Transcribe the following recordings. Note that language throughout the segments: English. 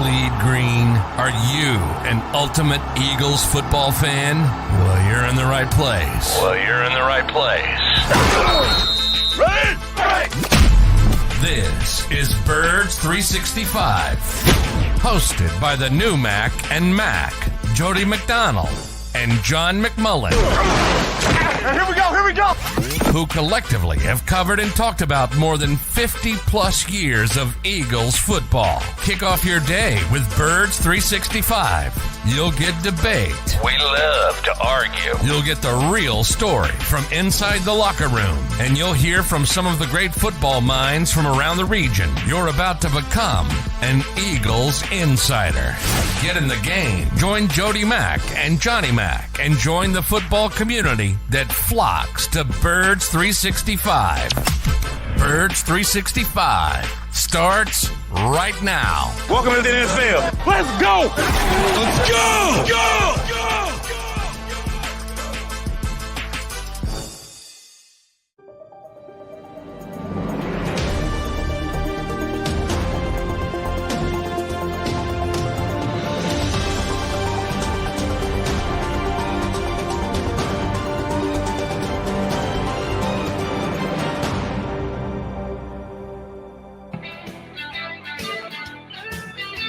bleed green? Are you an ultimate Eagles football fan? Well, you're in the right place. Ready? This is Birds 365, hosted by the new Mac and Mac, Jody McDonald and John McMullen. Here we go! Who collectively have covered and talked about more than 50 plus years of Eagles football. Kick off your day with Birds 365. You'll get debate. We love to argue. You'll get the real story from inside the locker room. And you'll hear from some of the great football minds from around the region. You're about to become an Eagles insider. Get in the game. Join Jody Mack and Johnny Mack and join the football community that flocks to Birds 365. Birds 365 starts right now. Welcome to the NFL. Let's go! Let's go! Go!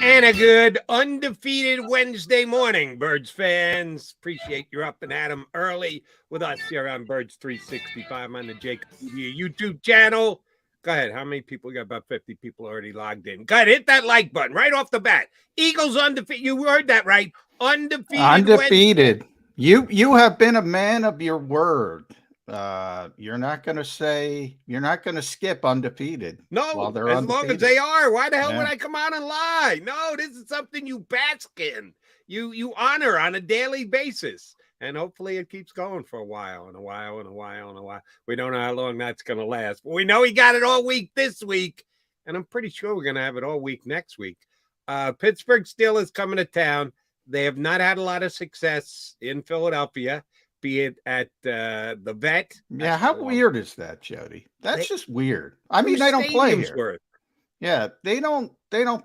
And a good undefeated Wednesday morning, Birds fans. Appreciate you're up and at 'em early with us here on Birds 365 on the JAKIB YouTube channel. Go ahead. How many people? We got about 50 people already logged in. Go ahead. Hit that like button right off the bat. Eagles undefeated. You heard that right. Undefeated. You have been a man of your word. You're not going to skip undefeated. No, while they're as undefeated. long as they are. Why the hell would I come on and lie? No, this is something you bask in. You honor on a daily basis. And hopefully it keeps going for a while and a while and a while and a while. We don't know how long that's going to last. But we know he got it all week this week. And I'm pretty sure we're going to have it all week next week. Pittsburgh Steelers coming to town. They have not had a lot of success in Philadelphia, be it at the Vet. Yeah, how weird is that, Jody? That's just weird. I mean, they don't play here. Yeah, they don't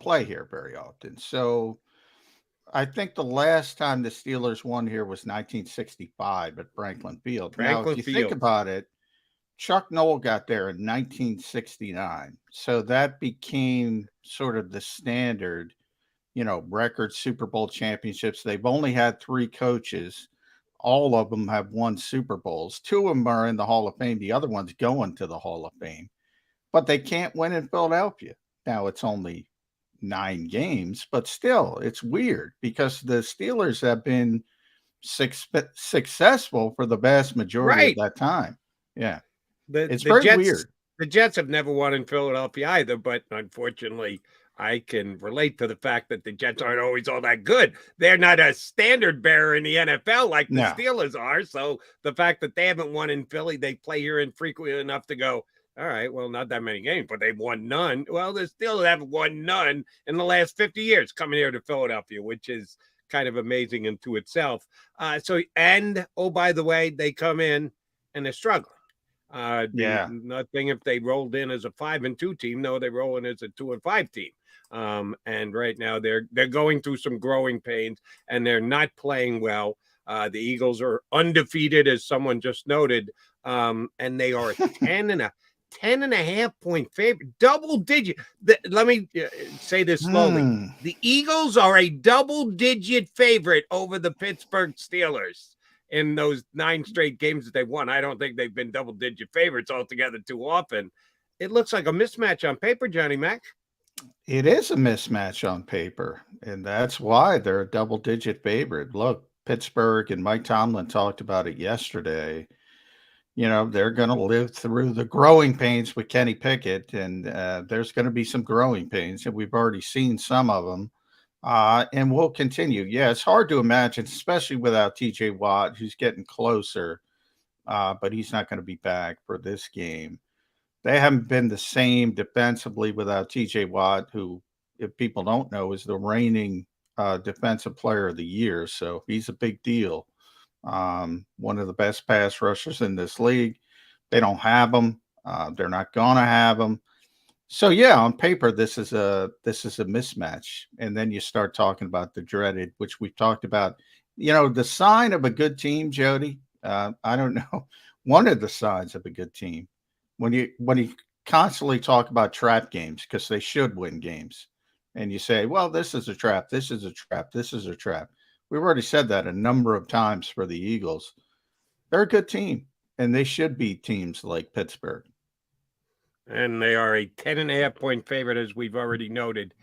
play here very often. So I think the last time the Steelers won here was 1965 at Franklin Field. Now, if you think about it, Chuck Noll got there in 1969. So that became sort of the standard, record Super Bowl championships. They've only had 3 coaches. All of them have won Super Bowls. 2 of them are in the Hall of Fame. The other one's going to the Hall of Fame. But they can't win in Philadelphia. Now, it's only 9 games, but still, it's weird because the Steelers have been successful for the vast majority of that time. Yeah. It's very weird. The Jets have never won in Philadelphia either, but unfortunately, I can relate to the fact that the Jets aren't always all that good. They're not a standard bearer in the NFL like the Steelers are. So the fact that they haven't won in Philly, they play here infrequently enough to go, all right, well, not that many games, but they've won none. Well, the Steelers haven't won none in the last 50 years coming here to Philadelphia, which is kind of amazing into itself. Oh, by the way, they come in and they're struggling. Nothing if they rolled in as a 5-2 team. No, they roll in as a 2-5 team. And right now they're going through some growing pains and they're not playing well. The Eagles are undefeated, as someone just noted, and they are a 10.5 point favorite, double digit. Let me say this slowly. The Eagles are a double digit favorite over the Pittsburgh Steelers in those 9 straight games that they've won. I don't think they've been double digit favorites altogether too often. It looks like a mismatch on paper, Johnny Mac. It is a mismatch on paper, and that's why they're a double-digit favorite. Look, Pittsburgh and Mike Tomlin talked about it yesterday. They're going to live through the growing pains with Kenny Pickett, and there's going to be some growing pains, and we've already seen some of them, and we'll continue. Yeah, it's hard to imagine, especially without T.J. Watt, who's getting closer, but he's not going to be back for this game. They haven't been the same defensively without T.J. Watt, who, if people don't know, is the reigning defensive player of the year. So he's a big deal. One of the best pass rushers in this league. They don't have him. They're not going to have him. So yeah, on paper, this is a mismatch, and then you start talking about the dreaded, which we've talked about. The sign of a good team, Jody. I don't know. One of the signs of a good team when you constantly talk about trap games because they should win games, and you say, "Well, this is a trap. This is a trap. This is a trap." We've already said that a number of times for the Eagles. They're a good team, and they should beat teams like Pittsburgh. And they are a 10.5-point favorite, as we've already noted.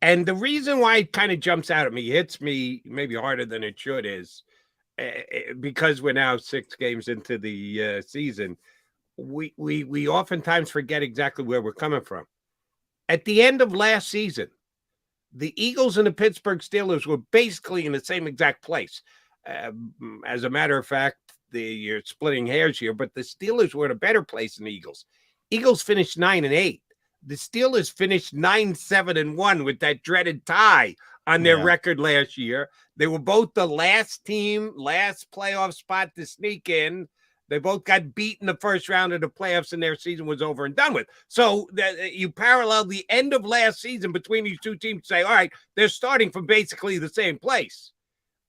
And the reason why it kind of jumps out at me, hits me maybe harder than it should, is because we're now 6 games into the season. We oftentimes forget exactly where we're coming from. At the end of last season, the Eagles and the Pittsburgh Steelers were basically in the same exact place. As a matter of fact, you're splitting hairs here, but the Steelers were in a better place than the Eagles. Eagles finished 9-8. The Steelers finished 9-7-1 with that dreaded tie on their record last year. They were both the last playoff spot to sneak in. They both got beat in the first round of the playoffs, and their season was over and done with. So you parallel the end of last season between these two teams, say, all right, they're starting from basically the same place.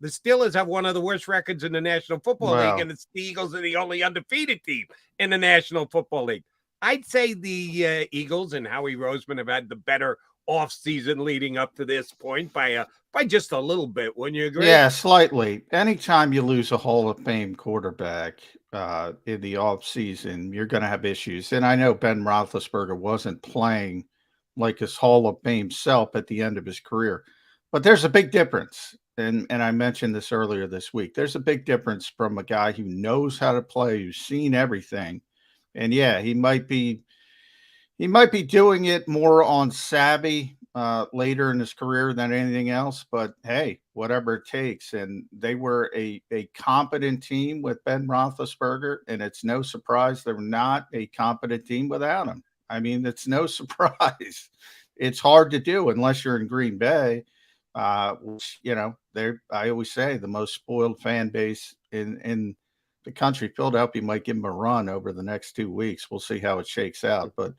The Steelers have one of the worst records in the National Football League, and the Eagles are the only undefeated team in the National Football League. I'd say the Eagles and Howie Roseman have had the better offseason leading up to this point by just a little bit. Wouldn't you agree? Yeah, slightly. Anytime you lose a Hall of Fame quarterback in the offseason, you're going to have issues. And I know Ben Roethlisberger wasn't playing like his Hall of Fame self at the end of his career, but there's a big difference. And I mentioned this earlier this week. There's a big difference from a guy who knows how to play, who's seen everything. And yeah, he might be doing it more on savvy later in his career than anything else. But hey, whatever it takes. And they were a competent team with Ben Roethlisberger, and it's no surprise they're not a competent team without him. I mean, it's no surprise. It's hard to do unless you're in Green Bay, which I always say the most spoiled fan base in the country. Philadelphia might give them a run over the next 2 weeks. We'll see how it shakes out. But,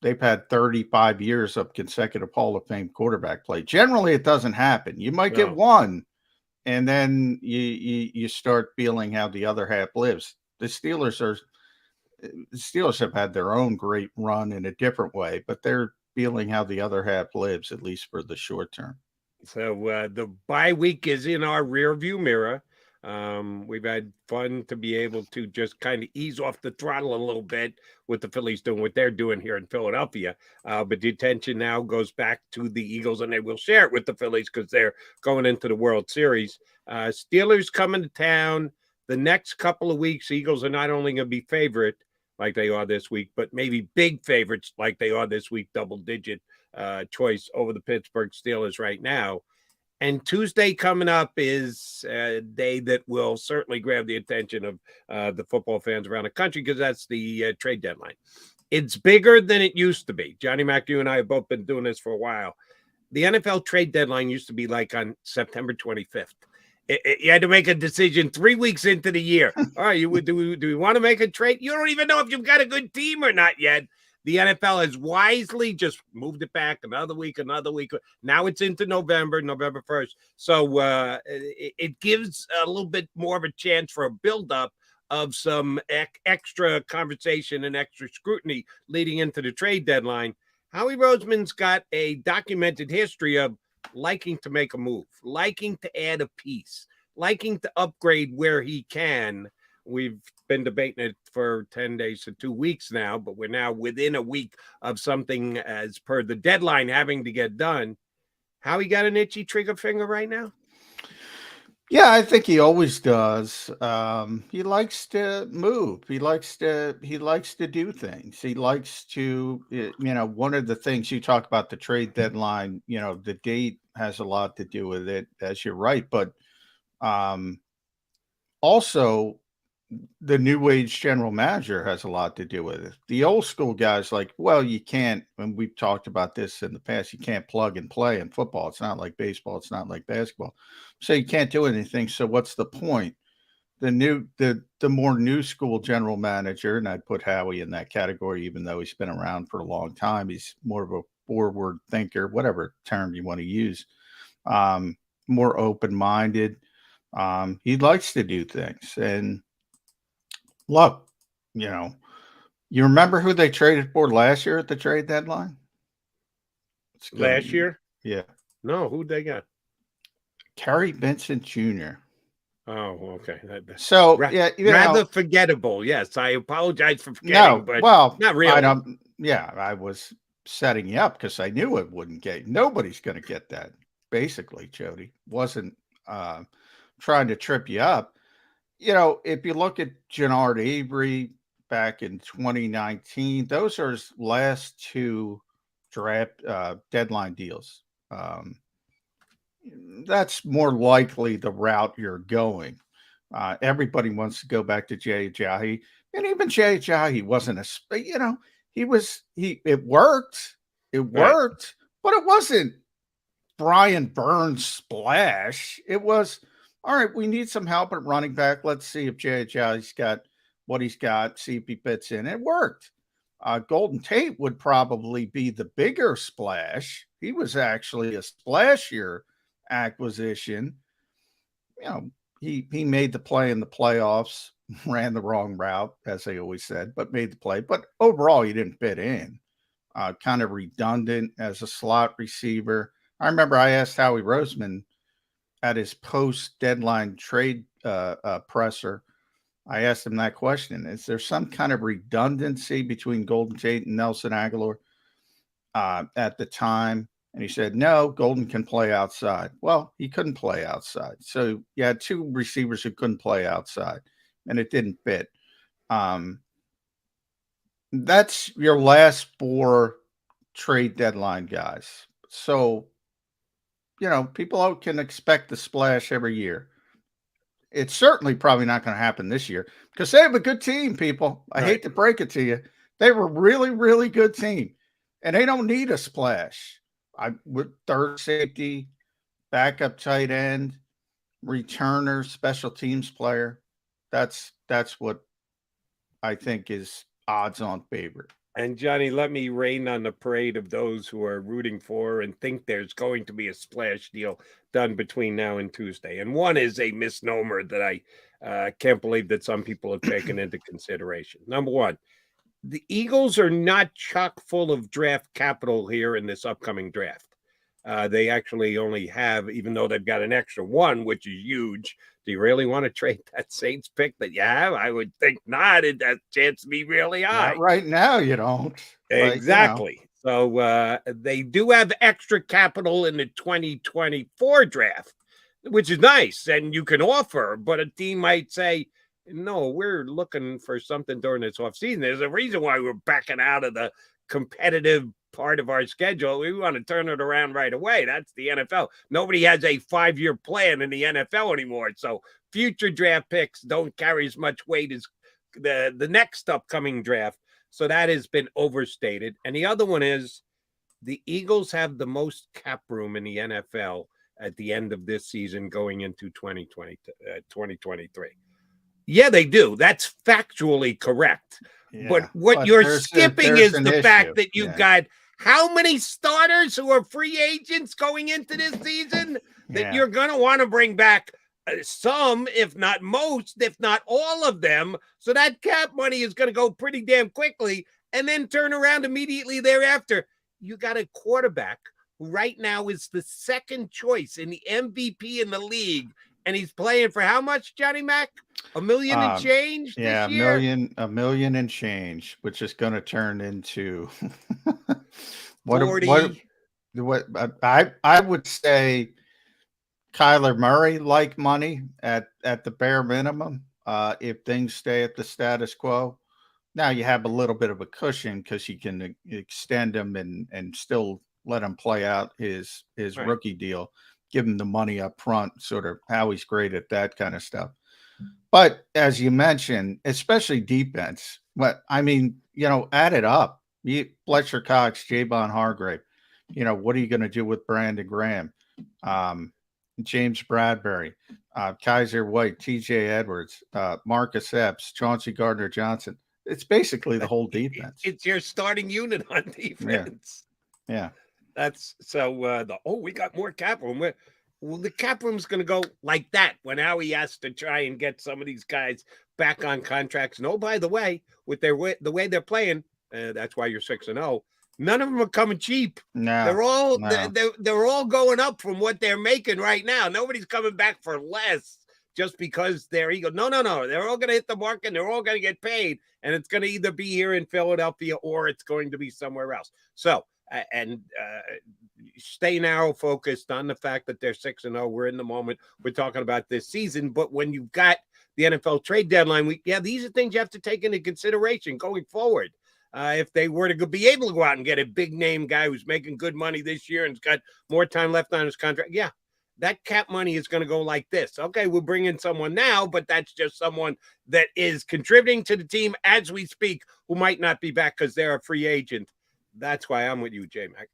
they've had 35 years of consecutive Hall of Fame quarterback play. Generally, it doesn't happen. You might get one, and then you start feeling how the other half lives. The Steelers have had their own great run in a different way, but they're feeling how the other half lives, at least for the short term. So the bye week is in our rearview mirror. We've had fun to be able to just kind of ease off the throttle a little bit with the Phillies doing what they're doing here in Philadelphia. But the attention now goes back to the Eagles, and they will share it with the Phillies because they're going into the World Series. Steelers coming to town the next couple of weeks. Eagles are not only going to be favorite like they are this week, but maybe big favorites like they are this week, double-digit choice over the Pittsburgh Steelers right now. And Tuesday coming up is a day that will certainly grab the attention of the football fans around the country because that's the trade deadline. It's bigger than it used to be. Johnny Mac, you and I have both been doing this for a while. The NFL trade deadline used to be like on September 25th. You had to make a decision 3 weeks into the year. All right, do we want to make a trade? You don't even know if you've got a good team or not yet. The NFL has wisely just moved it back another week. Now it's into November 1st. So it gives a little bit more of a chance for a buildup of some extra conversation and extra scrutiny leading into the trade deadline. Howie Roseman's got a documented history of liking to make a move, liking to add a piece, liking to upgrade where he can. We've been debating it for 10 days to 2 weeks now, but we're now within a week of something as per the deadline having to get done. Howie got an itchy trigger finger right now? Yeah, I think he always does. He likes to move. He likes to do things. He likes to, one of the things you talk about the trade deadline, the date has a lot to do with it, as you're right. But also the new age general manager has a lot to do with it. The old school guys like, well, you can't, and we've talked about this in the past, you can't plug and play in football. It's not like baseball. It's not like basketball. So you can't do anything. So what's the point? the more new school general manager, and I'd put Howie in that category, even though he's been around for a long time. He's more of a forward thinker, whatever term you want to use. More open-minded. He likes to do things. And look, you remember who they traded for last year at the trade deadline? Last year? Yeah. No, who'd they got? Kerry Vincent Jr. Oh, okay. So rather forgettable. Yes, I apologize for forgetting, but not really. I was setting you up because I knew it wouldn't get. Nobody's going to get that. Basically, Jody wasn't trying to trip you up. If you look at Gennard Avery back in 2019, those are his last two draft deadline deals. That's more likely the route you're going. Everybody wants to go back to Jay Ajayi, and even Jay Ajayi wasn't it worked, but it wasn't Brian Burns splash. It was, all right, we need some help at running back. Let's see if Jay Ajayi's got what he's got, see if he fits in. It worked. Golden Tate would probably be the bigger splash. He was actually a splashier acquisition. He made the play in the playoffs, ran the wrong route, as they always said, but made the play. But overall, he didn't fit in. Kind of redundant as a slot receiver. I remember I asked Howie Roseman at his post-deadline trade presser. I asked him that question. Is there some kind of redundancy between Golden Tate and Nelson Aguilar at the time? And he said, no, Golden can play outside. Well, he couldn't play outside. So you had two receivers who couldn't play outside, and it didn't fit. That's your last four trade deadline guys. So, people can expect the splash every year. It's certainly probably not going to happen this year because they have a good team, people. I hate to break it to you. They were a really, really good team, and they don't need a splash. With third safety, backup tight end, returner, special teams player. That's what I think is odds-on favorite. And Johnny, let me rain on the parade of those who are rooting for and think there's going to be a splash deal done between now and Tuesday. And one is a misnomer that I can't believe that some people have taken into consideration. Number one, the Eagles are not chock full of draft capital here in this upcoming draft. They actually only have, even though they've got an extra one, which is huge. Do you really want to trade that Saints pick that you have? I would think not. It has a chance to be really high. Not right now, you don't. Exactly. So they do have extra capital in the 2024 draft, which is nice, and you can offer, but a team might say, no, we're looking for something during this offseason. There's a reason why we're backing out of the competitive part of our schedule. We want to turn it around right away. That's the NFL. Nobody has a 5-year plan in the NFL anymore. So future draft picks don't carry as much weight as the next upcoming draft. So that has been overstated. And the other one is the Eagles have the most cap room in the NFL at the end of this season going into 2023. Yeah, they do. That's factually correct. Yeah, but what you're skipping is the fact that you've got how many starters who are free agents going into this season that you're going to want to bring back some, if not most, if not all of them. So that cap money is going to go pretty damn quickly and then turn around immediately thereafter. You got a quarterback who right now is the second choice in the MVP in the league. And he's playing for how much, Johnny Mac? $1 million and change this year? $1 million and change, which is going to turn into what I would say Kyler Murray like money at the bare minimum if things stay at the status quo. Now you have a little bit of a cushion because you can extend him and still let him play out his rookie deal. Give him the money up front, sort of how he's great at that kind of stuff. But as you mentioned, especially defense, add it up. Fletcher Cox, Javon Hargrave, what are you going to do with Brandon Graham? James Bradbury, Kaiser White, T.J. Edwards, Marcus Epps, Chauncey Gardner-Johnson. It's basically the whole defense. It's your starting unit on defense. Yeah. That's so we got more cap room. Well, the cap room's going to go like that when Howie has to try and get some of these guys back on contracts. And by the way, with the way they're playing, that's why you're 6-0. None of them are coming cheap. No, they're all going up from what they're making right now. Nobody's coming back for less just because they're ego. No. They're all going to hit the market. They're all going to get paid, and it's going to either be here in Philadelphia or it's going to be somewhere else. So, stay narrow focused on the fact that they're 6-0. We're in the moment. We're talking about this season, but when you've got the NFL trade deadline, these are things you have to take into consideration going forward. If they were to be able to go out and get a big name guy who's making good money this year and's got more time left on his contract, that cap money is going to go like this. Okay, we'll bring in someone now, but that's just someone that is contributing to the team as we speak, who might not be back because they're a free agent. That's why I'm with you, J-Mac.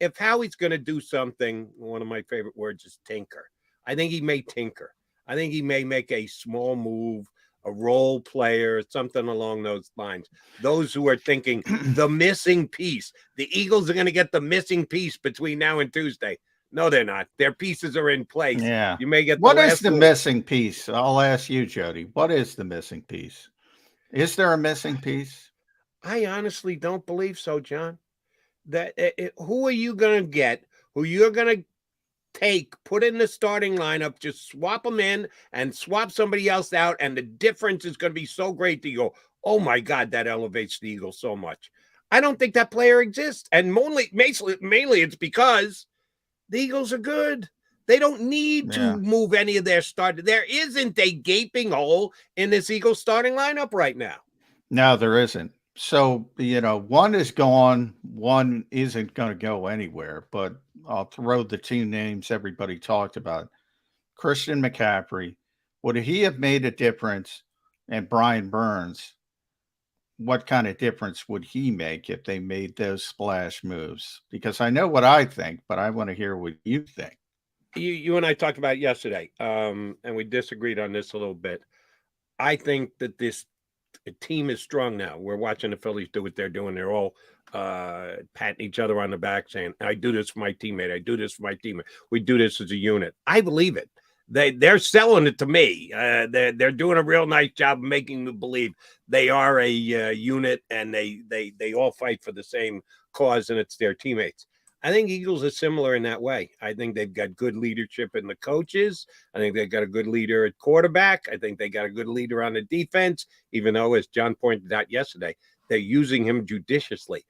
If Howie's going to do something, one of my favorite words is tinker. I think he may tinker. I think he may make a small move, a role player, something along those lines. Those who are thinking the missing piece, the Eagles are going to get the missing piece between now and Tuesday. No, they're not. Their pieces are in place. Yeah. You may get what is the missing piece? I'll ask you, Jody. What is the missing piece? Is there a missing piece? I honestly don't believe so, John. Who are you going to get? Who you're going to put in the starting lineup, just swap them in and swap somebody else out, and the difference is going to be so great that you go, oh my God, that elevates the Eagles so much. I don't think that player exists. And mainly it's because the Eagles are good. They don't need to move any of their starters. There isn't a gaping hole in this Eagles starting lineup right now. No, there isn't. So, one is gone. One isn't going to go anywhere, but I'll throw the two names everybody talked about. Christian McCaffrey, would he have made a difference? And Brian Burns, what kind of difference would he make if they made those splash moves? Because I know what I think, but I want to hear what you think. You and I talked about it yesterday, and we disagreed on this a little bit. I think that this team is strong now. We're watching the Phillies do what they're doing. They're all patting each other on the back saying, I do this for my teammate. I do this for my teammate. We do this as a unit. I believe it. They're selling it to me. They're doing a real nice job of making me believe they are a unit, and they all fight for the same cause, and it's their teammates. I think Eagles are similar in that way. I think they've got good leadership in the coaches. I think they've got a good leader at quarterback. I think they got a good leader on the defense, even though, as John pointed out yesterday, they're using him judiciously.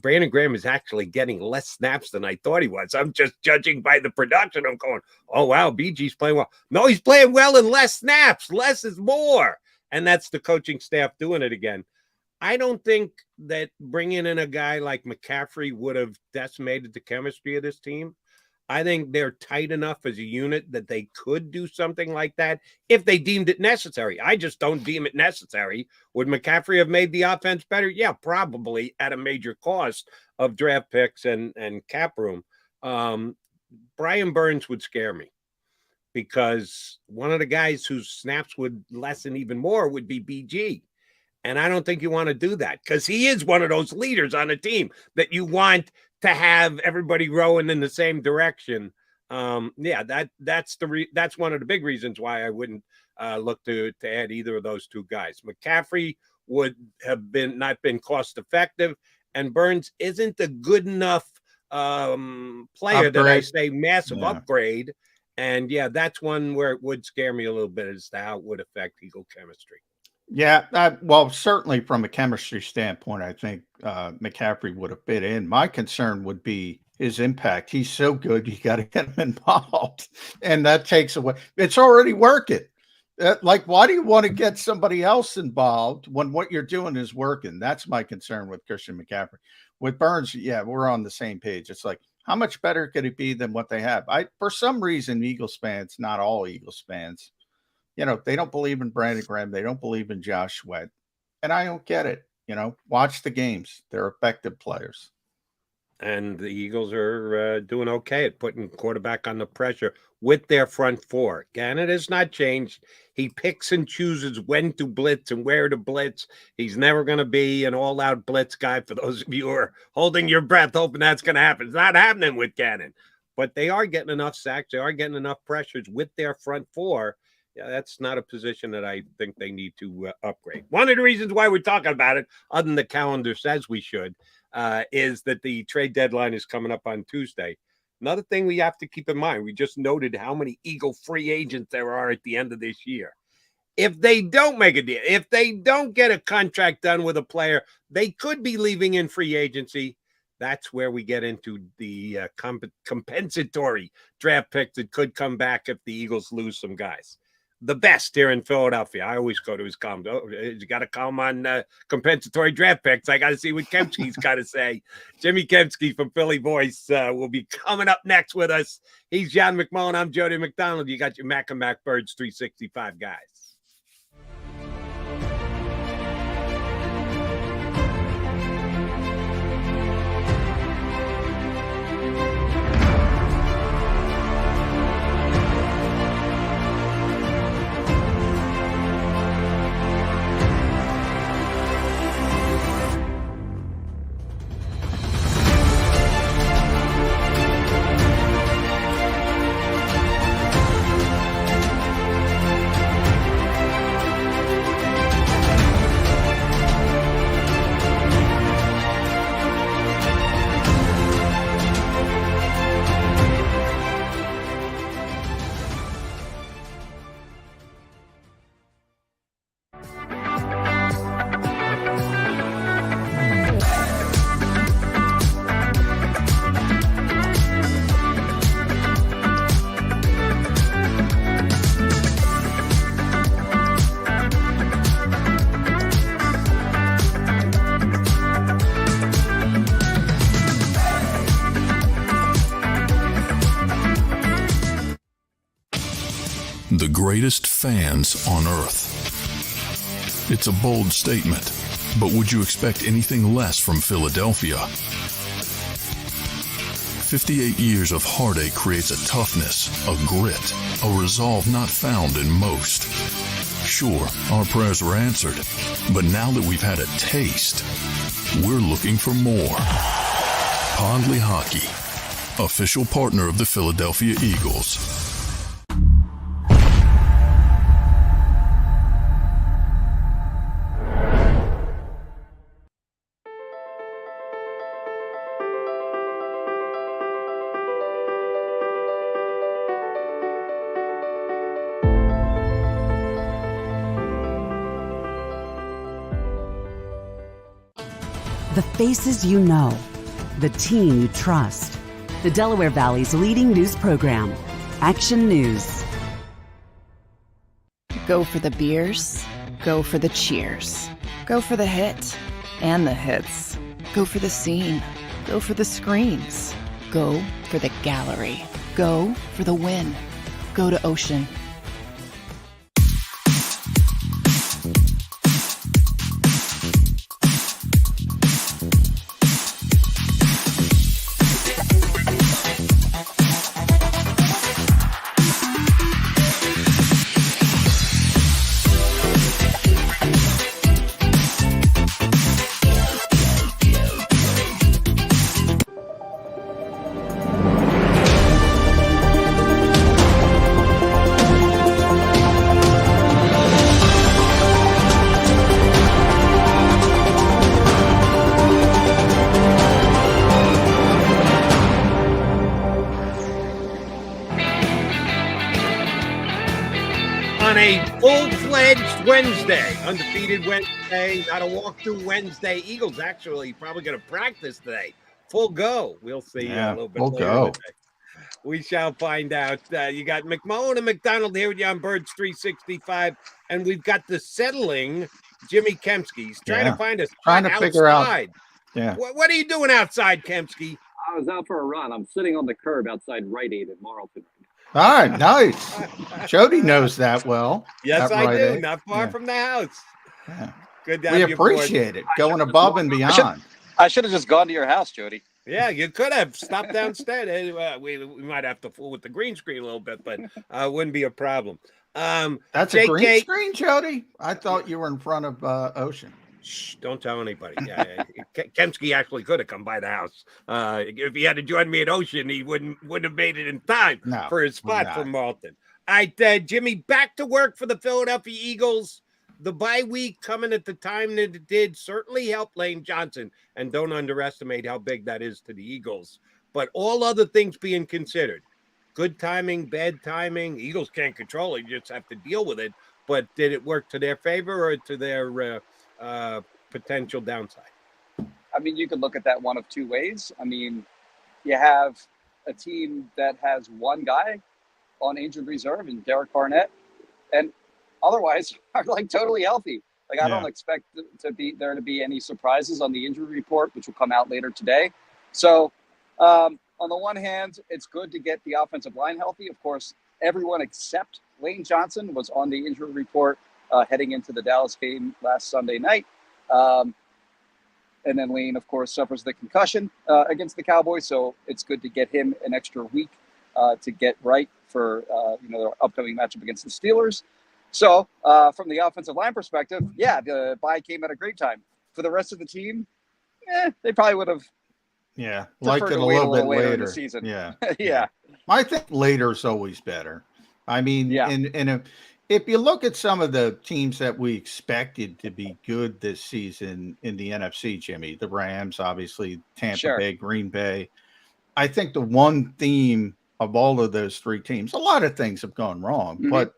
Brandon Graham is actually getting less snaps than I thought he was. I'm just judging by the production. I'm going, oh, wow, BG's playing well. No, he's playing well in less snaps. Less is more. And that's the coaching staff doing it again. I don't think that bringing in a guy like McCaffrey would have decimated the chemistry of this team. I think they're tight enough as a unit that they could do something like that if they deemed it necessary. I just don't deem it necessary. Would McCaffrey have made the offense better? Yeah, probably at a major cost of draft picks and cap room. Brian Burns would scare me because one of the guys whose snaps would lessen even more would be BG. And I don't think you want to do that because he is one of those leaders on a team that you want to have everybody rowing in the same direction. That's one of the big reasons why I wouldn't look to add either of those two guys. McCaffrey would have not been cost effective, and Burns isn't a good enough player that I say massive upgrade. And that's one where it would scare me a little bit as to how it would affect Eagle chemistry. Yeah, well, certainly from a chemistry standpoint, I think McCaffrey would have fit in. My concern would be his impact. He's so good, you got to get him involved, and that takes away. It's already working. Why do you want to get somebody else involved when what you're doing is working? That's my concern with Christian McCaffrey. With Burns, we're on the same page. It's like, how much better could it be than what they have? For some reason, Eagles fans, not all Eagles fans, they don't believe in Brandon Graham. They don't believe in Josh Sweat. And I don't get it. Watch the games. They're effective players. And the Eagles are doing okay at putting quarterback under pressure with their front four. Gannon has not changed. He picks and chooses when to blitz and where to blitz. He's never going to be an all-out blitz guy. For those of you who are holding your breath, hoping that's going to happen. It's not happening with Gannon. But they are getting enough sacks. They are getting enough pressures with their front four. Yeah, that's not a position that I think they need to upgrade. One of the reasons why we're talking about it, other than the calendar says we should, is that the trade deadline is coming up on Tuesday. Another thing we have to keep in mind, we just noted how many Eagle free agents there are at the end of this year. If they don't make a deal, if they don't get a contract done with a player, they could be leaving in free agency. That's where we get into the compensatory draft picks that could come back if the Eagles lose some guys. The best here in Philadelphia. I always go to his column. Oh, you got to come on compensatory draft picks. I got to see what Kempski's got to say. Jimmy Kempski from Philly Voice will be coming up next with us. He's John McMullen. I'm Jody McDonald. You got your Mac and Mac Birds 365 guys. The greatest fans on earth. It's a bold statement, but would you expect anything less from Philadelphia? 58 years of heartache creates a toughness, a grit, a resolve not found in most. Sure, our prayers were answered, but now that we've had a taste, we're looking for more. Pondley Hockey, official partner of the Philadelphia Eagles. The faces you know, the team you trust. The Delaware Valley's leading news program, Action News. Go for the beers, go for the cheers, go for the hit and the hits. Go for the scene, go for the screams, go for the gallery, go for the win, go to Ocean. On a full-fledged Wednesday, undefeated Wednesday, not a walkthrough Wednesday. Eagles actually probably going to practice today. Full go. We'll see a little bit later today. We shall find out. You got McMullen and McDonald here with you on Birds 365, and we've got the settling Jimmy Kempski. He's trying to find us. Trying to figure out. Yeah. What are you doing outside, Kempski? I was out for a run. I'm sitting on the curb outside Rite Aid in Marlton. All right, nice. Jody knows that well. Yes, I do. Not far from the house. Yeah. Good to have we you appreciate it. Going above and beyond. I should have just gone to your house, Jody. Yeah, you could have stopped downstairs. We might have to fool with the green screen a little bit, but wouldn't be a problem. That's JK, a green screen, Jody? I thought you were in front of Ocean. Shh, don't tell anybody. Kempski actually could have come by the house. If he had to join me at Ocean, he wouldn't have made it in time for his spot for Malton. All right, Jimmy, back to work for the Philadelphia Eagles. The bye week coming at the time that it did certainly helped Lane Johnson, and don't underestimate how big that is to the Eagles. But all other things being considered, good timing, bad timing, Eagles can't control it. You just have to deal with it. But did it work to their favor or to their potential downside? I mean, you could look at that one of two ways. I mean, you have a team that has one guy on injured reserve in Derek Barnett, and otherwise are like totally healthy. Like I don't expect to be any surprises on the injury report, which will come out later today. So on the one hand, it's good to get the offensive line healthy. Of course, everyone except Lane Johnson was on the injury report heading into the Dallas game last Sunday night. And then Lane, of course, suffers the concussion against the Cowboys. So it's good to get him an extra week to get right for their upcoming matchup against the Steelers. So from the offensive line perspective, the bye came at a great time. For the rest of the team, they probably would have liked it a little bit later in the season. Yeah. I think later is always better. I mean, if you look at some of the teams that we expected to be good this season in the NFC, Jimmy, the Rams, obviously, Tampa Bay, Green Bay, I think the one theme of all of those three teams, a lot of things have gone wrong, but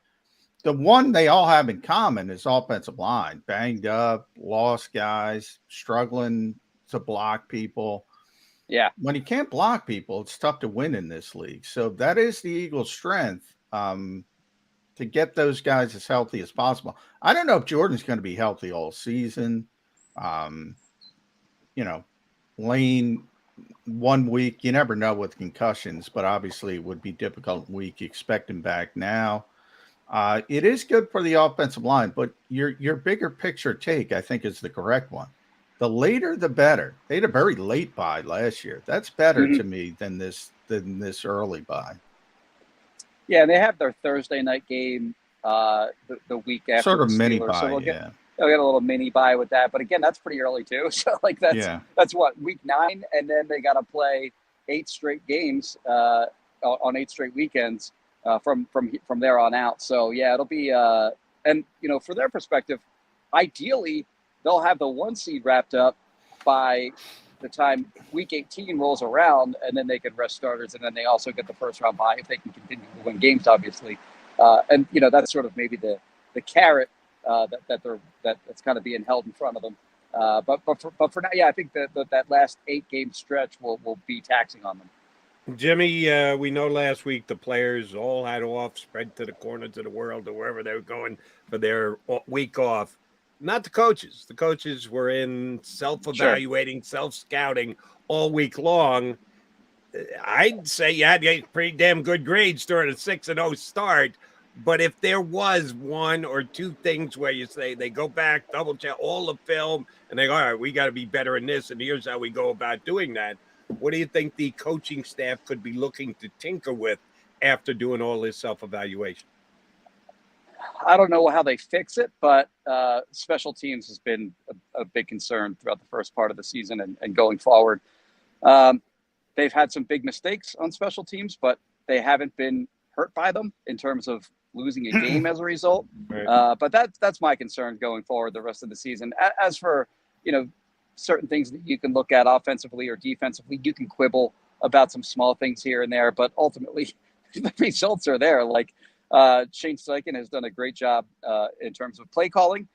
the one they all have in common is offensive line, banged up, lost guys, struggling to block people. Yeah. When you can't block people, it's tough to win in this league. So that is the Eagles' strength, to get those guys as healthy as possible. I don't know if Jordan's going to be healthy all season. Lane, 1 week, you never know with concussions, but obviously it would be difficult week. You expect him back now. It is good for the offensive line, but your bigger picture take, I think, is the correct one. The later, the better. They had a very late bye last year. That's better to me than this early bye. Yeah, and they have their Thursday night game the week after. Sort of the mini Steelers, bye, so they'll get a little mini bye with that. But again, that's pretty early too. So like that's what, week 9, and then they got to play 8 straight games on 8 straight weekends from there on out. So yeah, it'll be and for their perspective, ideally they'll have the 1 seed wrapped up by the time week 18 rolls around, and then they can rest starters, and then they also get the first round bye if they can continue to win games, obviously. And that's sort of maybe the carrot that's kind of being held in front of them. But for now, I think that last 8-game stretch will be taxing on them. Jimmy, we know last week the players all had off, spread to the corners of the world or wherever they were going for their week off. Not the coaches. The coaches were in self-evaluating, self-scouting all week long. I'd say you had pretty damn good grades during a 6-0 start. But if there was 1 or 2 things where you say they go back, double check all the film, and they go, all right, we got to be better in this, and here's how we go about doing that. What do you think the coaching staff could be looking to tinker with after doing all this self-evaluation? I don't know how they fix it, but special teams has been a big concern throughout the first part of the season and going forward. They've had some big mistakes on special teams, but they haven't been hurt by them in terms of losing a game as a result. Right. But that's my concern going forward the rest of the season. As for, certain things that you can look at offensively or defensively, you can quibble about some small things here and there, but ultimately the results are there. Like, Shane Steichen has done a great job in terms of play calling.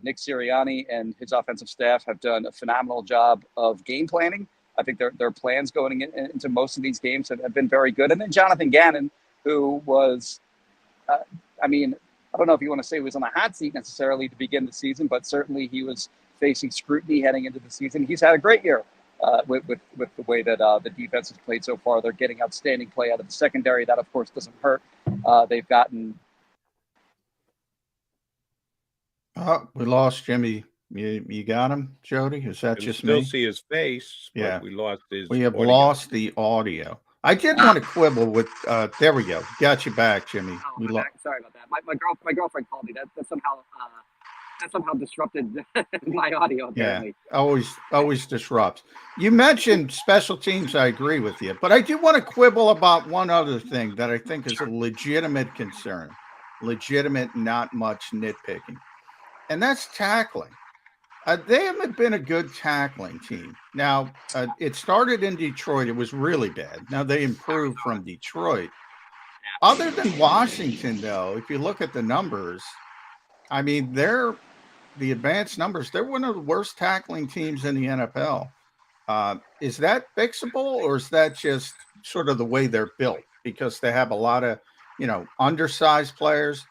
Nick Sirianni and his offensive staff have done a phenomenal job of game planning. I think their plans going into most of these games have been very good. And then Jonathan Gannon, who was, I don't know if you want to say he was on the hot seat necessarily to begin the season, but certainly he was facing scrutiny heading into the season. He's had a great year with the way that the defense has played so far. They're getting outstanding play out of the secondary. That, of course, doesn't hurt. They've gotten... Oh, we lost Jimmy You got him, Jody? Is that just still me? See his face, but yeah. we lost his. We have audio. lost the audio. I did want to quibble with. There we go. Got you back, Jimmy. Sorry about that. My girlfriend called me. That somehow disrupted my audio. Apparently. Yeah, always disrupts. You mentioned special teams. I agree with you, but I do want to quibble about one other thing that I think is a legitimate concern. Legitimate, not much nitpicking, and that's tackling. They haven't been a good tackling team. Now, it started in Detroit. It was really bad. Now they improved from Detroit. Other than Washington, though, if you look at the numbers, I mean, the advanced numbers, they're one of the worst tackling teams in the NFL. Is that fixable, or is that just sort of the way they're built? Because they have a lot of, undersized players.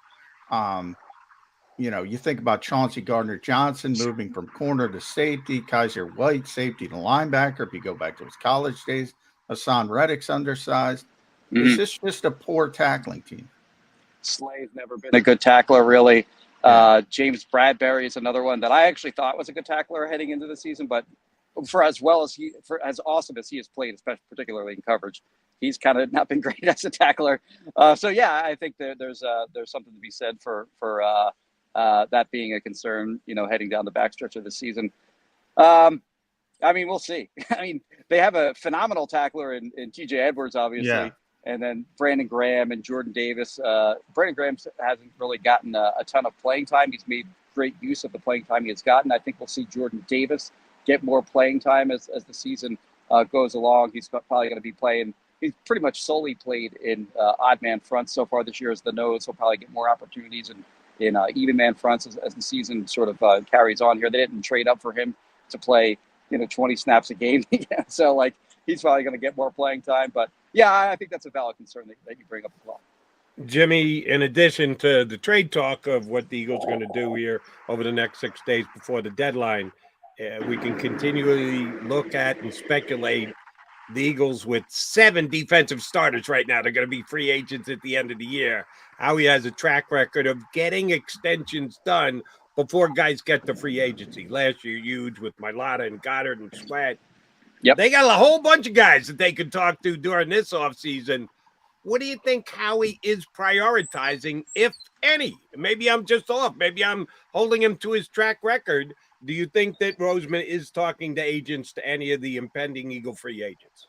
You think about Chauncey Gardner-Johnson moving from corner to safety, Kaiser White, safety to linebacker. If you go back to his college days, Hassan Reddick's undersized. Mm-hmm. Is this just a poor tackling team? Slay's never been a good tackler, really. James Bradbury is another one that I actually thought was a good tackler heading into the season, but for as awesome as he has played, especially particularly in coverage, he's kind of not been great as a tackler. I think there's something to be said for that being a concern, heading down the backstretch of the season. We'll see. They have a phenomenal tackler in TJ Edwards, obviously, and then Brandon Graham and Jordan Davis. Brandon Graham hasn't really gotten a ton of playing time. He's made great use of the playing time he has gotten. I think we'll see Jordan Davis get more playing time as the season goes along. He's probably going to be playing. He's pretty much solely played in odd man fronts so far this year as the nose. He'll probably get more opportunities in even man fronts as the season sort of carries on here. They didn't trade up for him to play 20 snaps a game. So he's probably going to get more playing time. But I think that's a valid concern that you bring up as well. Jimmy, in addition to the trade talk of what the Eagles are going to do here over the next 6 days before the deadline, we can continually look at and speculate the Eagles with 7 defensive starters right now. They're going to be free agents at the end of the year. Howie has a track record of getting extensions done before guys get to free agency. Last year, huge with Mailata and Goddard and Sweat. Yep. They got a whole bunch of guys that they could talk to during this offseason. What do you think Howie is prioritizing, if any? Maybe I'm just off. Maybe I'm holding him to his track record. Do you think that Roseman is talking to agents, to any of the impending Eagle free agents?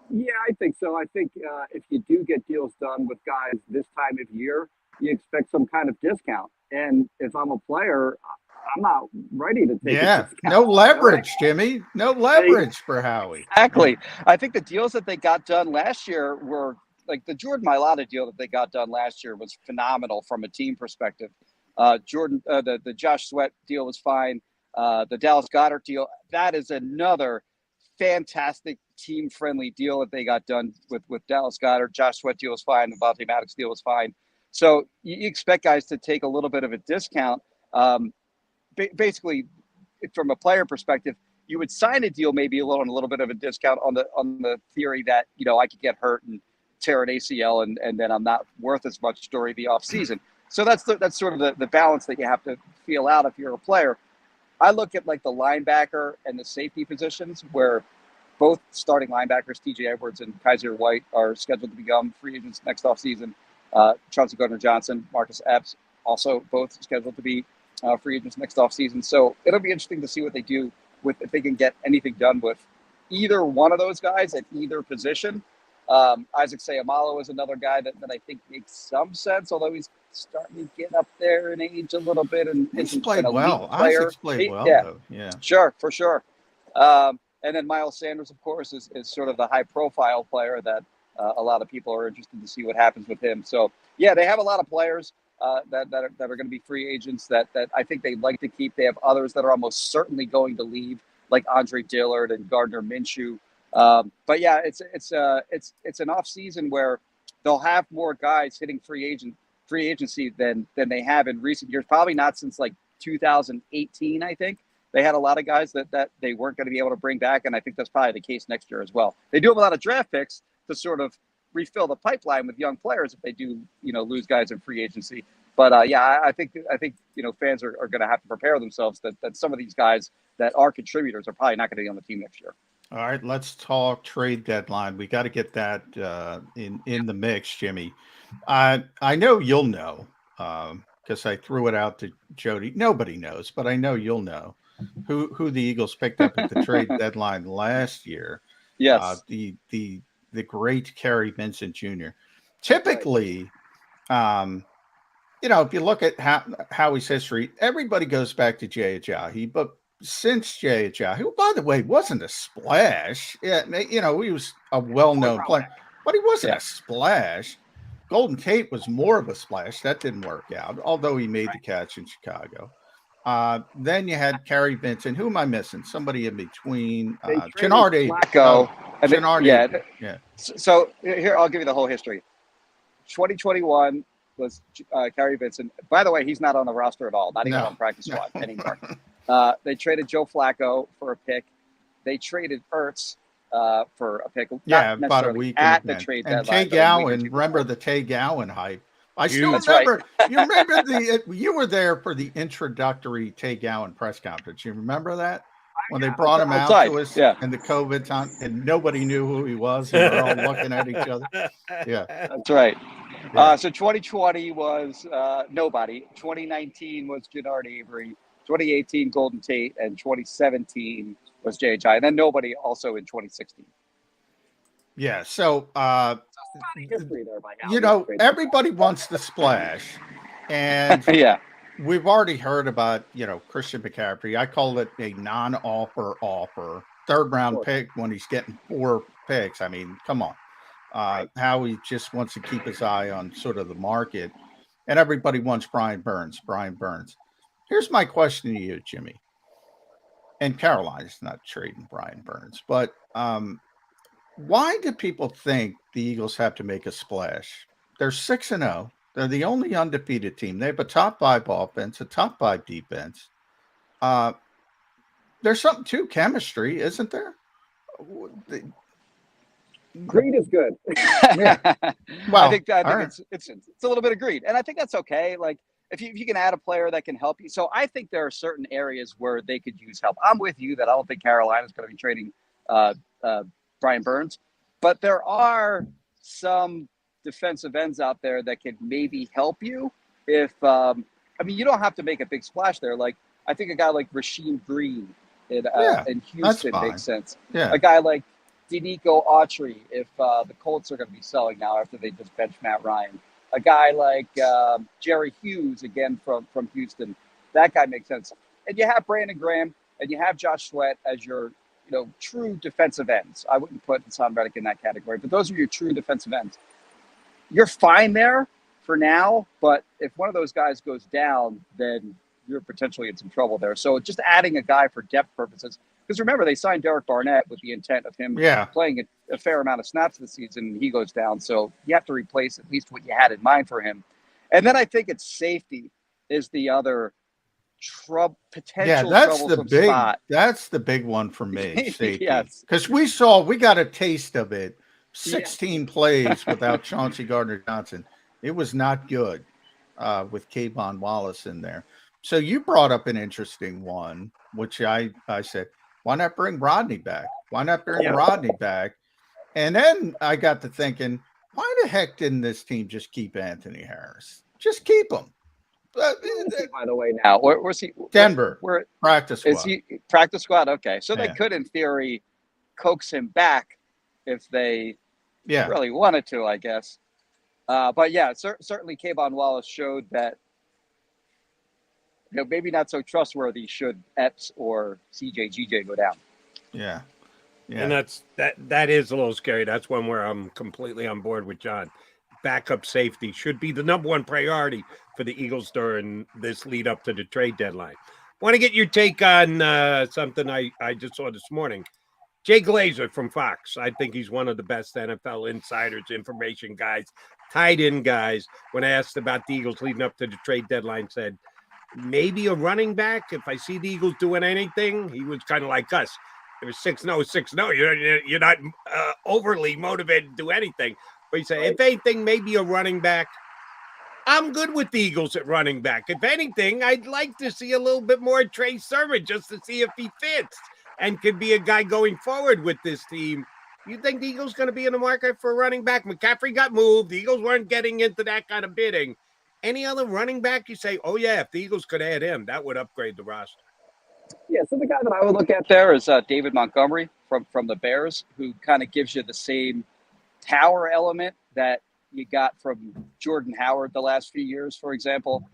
Yeah, I think so. I think if you do get deals done with guys this time of year, you expect some kind of discount. And if I'm a player, I'm not ready to take a discount. No leverage, Jimmy. No leverage for Howie. Exactly. I think the deals that they got done last year were the Jordan Mailata deal that they got done last year was phenomenal from a team perspective. The Josh Sweat deal was fine. The Dallas Goedert deal, that is another fantastic team-friendly deal that they got done with Dallas Goedert. Josh Sweat deal was fine. The Vontae Maddox deal was fine. So you expect guys to take a little bit of a discount. Basically, from a player perspective, you would sign a deal maybe on a little bit of a discount on the theory that I could get hurt and tear an ACL and then I'm not worth as much during the offseason. So that's sort of the balance that you have to feel out if you're a player. I look at the linebacker and the safety positions where both starting linebackers, TJ Edwards and Kaiser White, are scheduled to become free agents next offseason. Chauncey Gardner-Johnson, Marcus Epps, also both scheduled to be free agents next offseason. So it'll be interesting to see what they do if they can get anything done with either one of those guys at either position. Isaac Seumalo is another guy that I think makes some sense, although he's starting to get up there in age a little bit. And he's played well. Isaac's played well, though. Yeah. Sure, for sure. And then Miles Sanders, of course, is sort of the high-profile player that a lot of people are interested to see what happens with him. So, they have a lot of players that are going to be free agents that I think they'd like to keep. They have others that are almost certainly going to leave, like Andre Dillard and Gardner Minshew. But it's an off season where they'll have more guys hitting free agency than they have in recent years. Probably not since 2018. I think they had a lot of guys that they weren't going to be able to bring back, and I think that's probably the case next year as well. They do have a lot of draft picks to sort of refill the pipeline with young players if they do lose guys in free agency. But yeah, I think fans are going to have to prepare themselves that some of these guys that are contributors are probably not going to be on the team next year. All right, let's talk trade deadline. We got to get that in the mix, Jimmy. I know you'll know because I threw it out to Jody. Nobody knows, but I know you'll know who the Eagles picked up at the trade deadline last year. Yes, the great Kerry Vincent Jr. Typically, if you look at Howie's history, everybody goes back to Jay Ajayi, but since Jay Ajayi, who, by the way, wasn't a splash. Yeah, he was a well-known player, but he wasn't a splash. Golden Tate was more of a splash. That didn't work out, although he made the catch in Chicago. Then you had Kerry Vincent. Who am I missing? Somebody in between. Gennard Flacco. Yeah. So here, I'll give you the whole history. 2021 was Kerry Vincent. By the way, he's not on the roster at all, not even on practice squad anymore. They traded Joe Flacco for a pick. They traded Ertz for a pick. About a week at the trade deadline. And Tay Gowan, remember the Tay Gowan hype? I still remember. Right. You remember you were there for the introductory Tay Gowan press conference. You remember that when they brought him out to us in the COVID time, and nobody knew who he was, and we're all looking at each other. Yeah, that's right. Yeah. So 2020 was nobody. 2019 was Gennard Avery. 2018 Golden Tate, and 2017 was JHI, and then nobody also in 2016. Yeah, so everybody wants to splash, and we've already heard about Christian McCaffrey. I call it a non-offer offer, third-round pick when he's getting 4 picks. I mean, come on. Howie just wants to keep his eye on sort of the market, and everybody wants Brian Burns. Here's my question to you, Jimmy. And Carolina's not trading Brian Burns, but why do people think the Eagles have to make a splash? They're 6-0. They're the only undefeated team. They have a top 5 offense, a top 5 defense. There's something to chemistry, isn't there? Greed is good. Well, I think it's a little bit of greed, and I think that's okay. Like, if you can add a player that can help you. So I think there are certain areas where they could use help. I'm with you that I don't think Carolina's going to be trading Brian Burns, but there are some defensive ends out there that could maybe help you. If you don't have to make a big splash there. Like, I think a guy like Rasheem Green in Houston makes sense. Yeah. A guy like Denico Autry, if the Colts are going to be selling now after they just benched Matt Ryan. A guy like Jerry Hughes, again, from Houston. That guy makes sense. And you have Brandon Graham and you have Josh Sweat as your true defensive ends. I wouldn't put Hassan Reddick in that category, but those are your true defensive ends. You're fine there for now, but if one of those guys goes down, then you're potentially in some trouble there. So just adding a guy for depth purposes, because remember, they signed Derek Barnett with the intent of him playing a fair amount of snaps this season, and he goes down. So you have to replace at least what you had in mind for him. And then I think it's safety is the other potential troublesome spot. That's the big one for me, safety. Yes. Because we got a taste of it. 16 plays without Chauncey Gardner-Johnson. It was not good with Kayvon Wallace in there. So you brought up an interesting one, which I said, why not bring Rodney back? And then I got to thinking, why the heck didn't this team just keep Anthony Harris? Just keep him. By the way, now where's he? Denver. Where practice squad? Is he practice squad? Okay, so they could, in theory, coax him back if they really wanted to, I guess. But yeah, certainly Kayvon Wallace showed that maybe not so trustworthy should Epps or CJ go down. Yeah. And that is a little scary. That's one where I'm completely on board with John. Backup safety should be the number one priority for the Eagles during this lead up to the trade deadline. Want to get your take on something I just saw this morning. Jay Glazer from Fox. I think he's one of the best NFL insiders, information guys, tight end guys. When asked about the Eagles leading up to the trade deadline, said, maybe a running back. If I see the Eagles doing anything, he was kind of like us. It was 6-0. You're not overly motivated to do anything. But he said, if anything, maybe a running back. I'm good with the Eagles at running back. If anything, I'd like to see a little bit more Trey Sermon just to see if he fits and could be a guy going forward with this team. You think the Eagles going to be in the market for a running back? McCaffrey got moved. The Eagles weren't getting into that kind of bidding. Any other running back you say, oh, yeah, if the Eagles could add him, that would upgrade the roster? Yeah, so the guy that I would look at there is David Montgomery from the Bears, who kind of gives you the same power element that you got from Jordan Howard the last few years, for example.